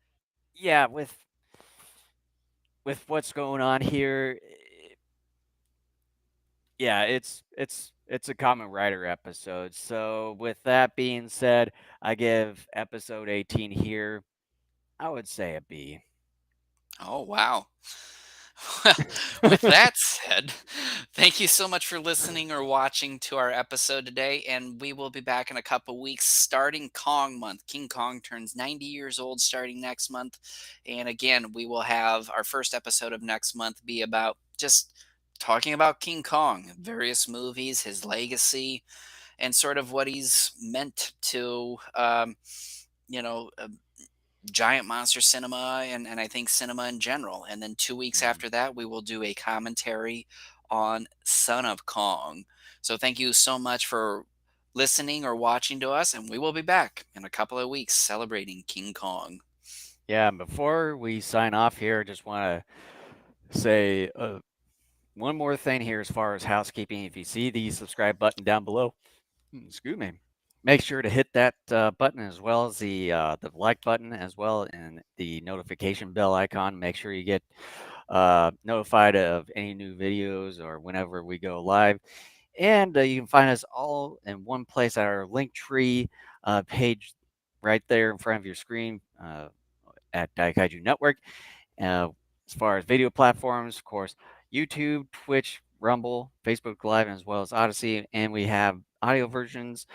Speaker 3: yeah, with what's going on here, yeah, it's a Common Rider episode. So with that being said, I give episode 18 here, I would say a B.
Speaker 2: Oh, wow. Well, with that said, thank you so much for listening or watching to our episode today, and we will be back in a couple weeks starting Kong month. King Kong turns 90 years old starting next month, and again, we will have our first episode of next month be about just talking about King Kong, various movies, his legacy, and sort of what he's meant to, you know, giant monster cinema and I think cinema in general. And then 2 weeks
Speaker 3: Mhm.
Speaker 2: after that, we will do a commentary on Son of Kong. So thank you so much for listening or watching to us, and we will be back in a couple of weeks celebrating King Kong.
Speaker 3: Yeah, and before we sign off here, just want to say one more thing here as far as housekeeping. If you see the subscribe button down below, excuse me, make sure to hit that button as well as the like button as well and the notification bell icon. Make sure you get notified of any new videos or whenever we go live. And you can find us all in one place at our Linktree page right there in front of your screen at Daikaiju Network. As far as video platforms, of course, YouTube, Twitch, Rumble, Facebook Live, as well as Odyssey. And we have audio versions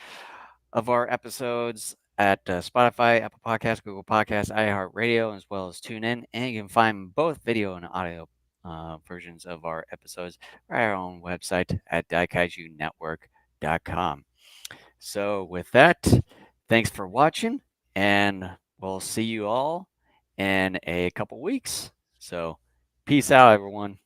Speaker 3: of our episodes at Spotify, Apple Podcasts, Google Podcasts, iHeartRadio, as well as TuneIn. And you can find both video and audio versions of our episodes at our own website at daikaijunetwork.com. So with that, thanks for watching, and we'll see you all in a couple weeks. So peace out, everyone.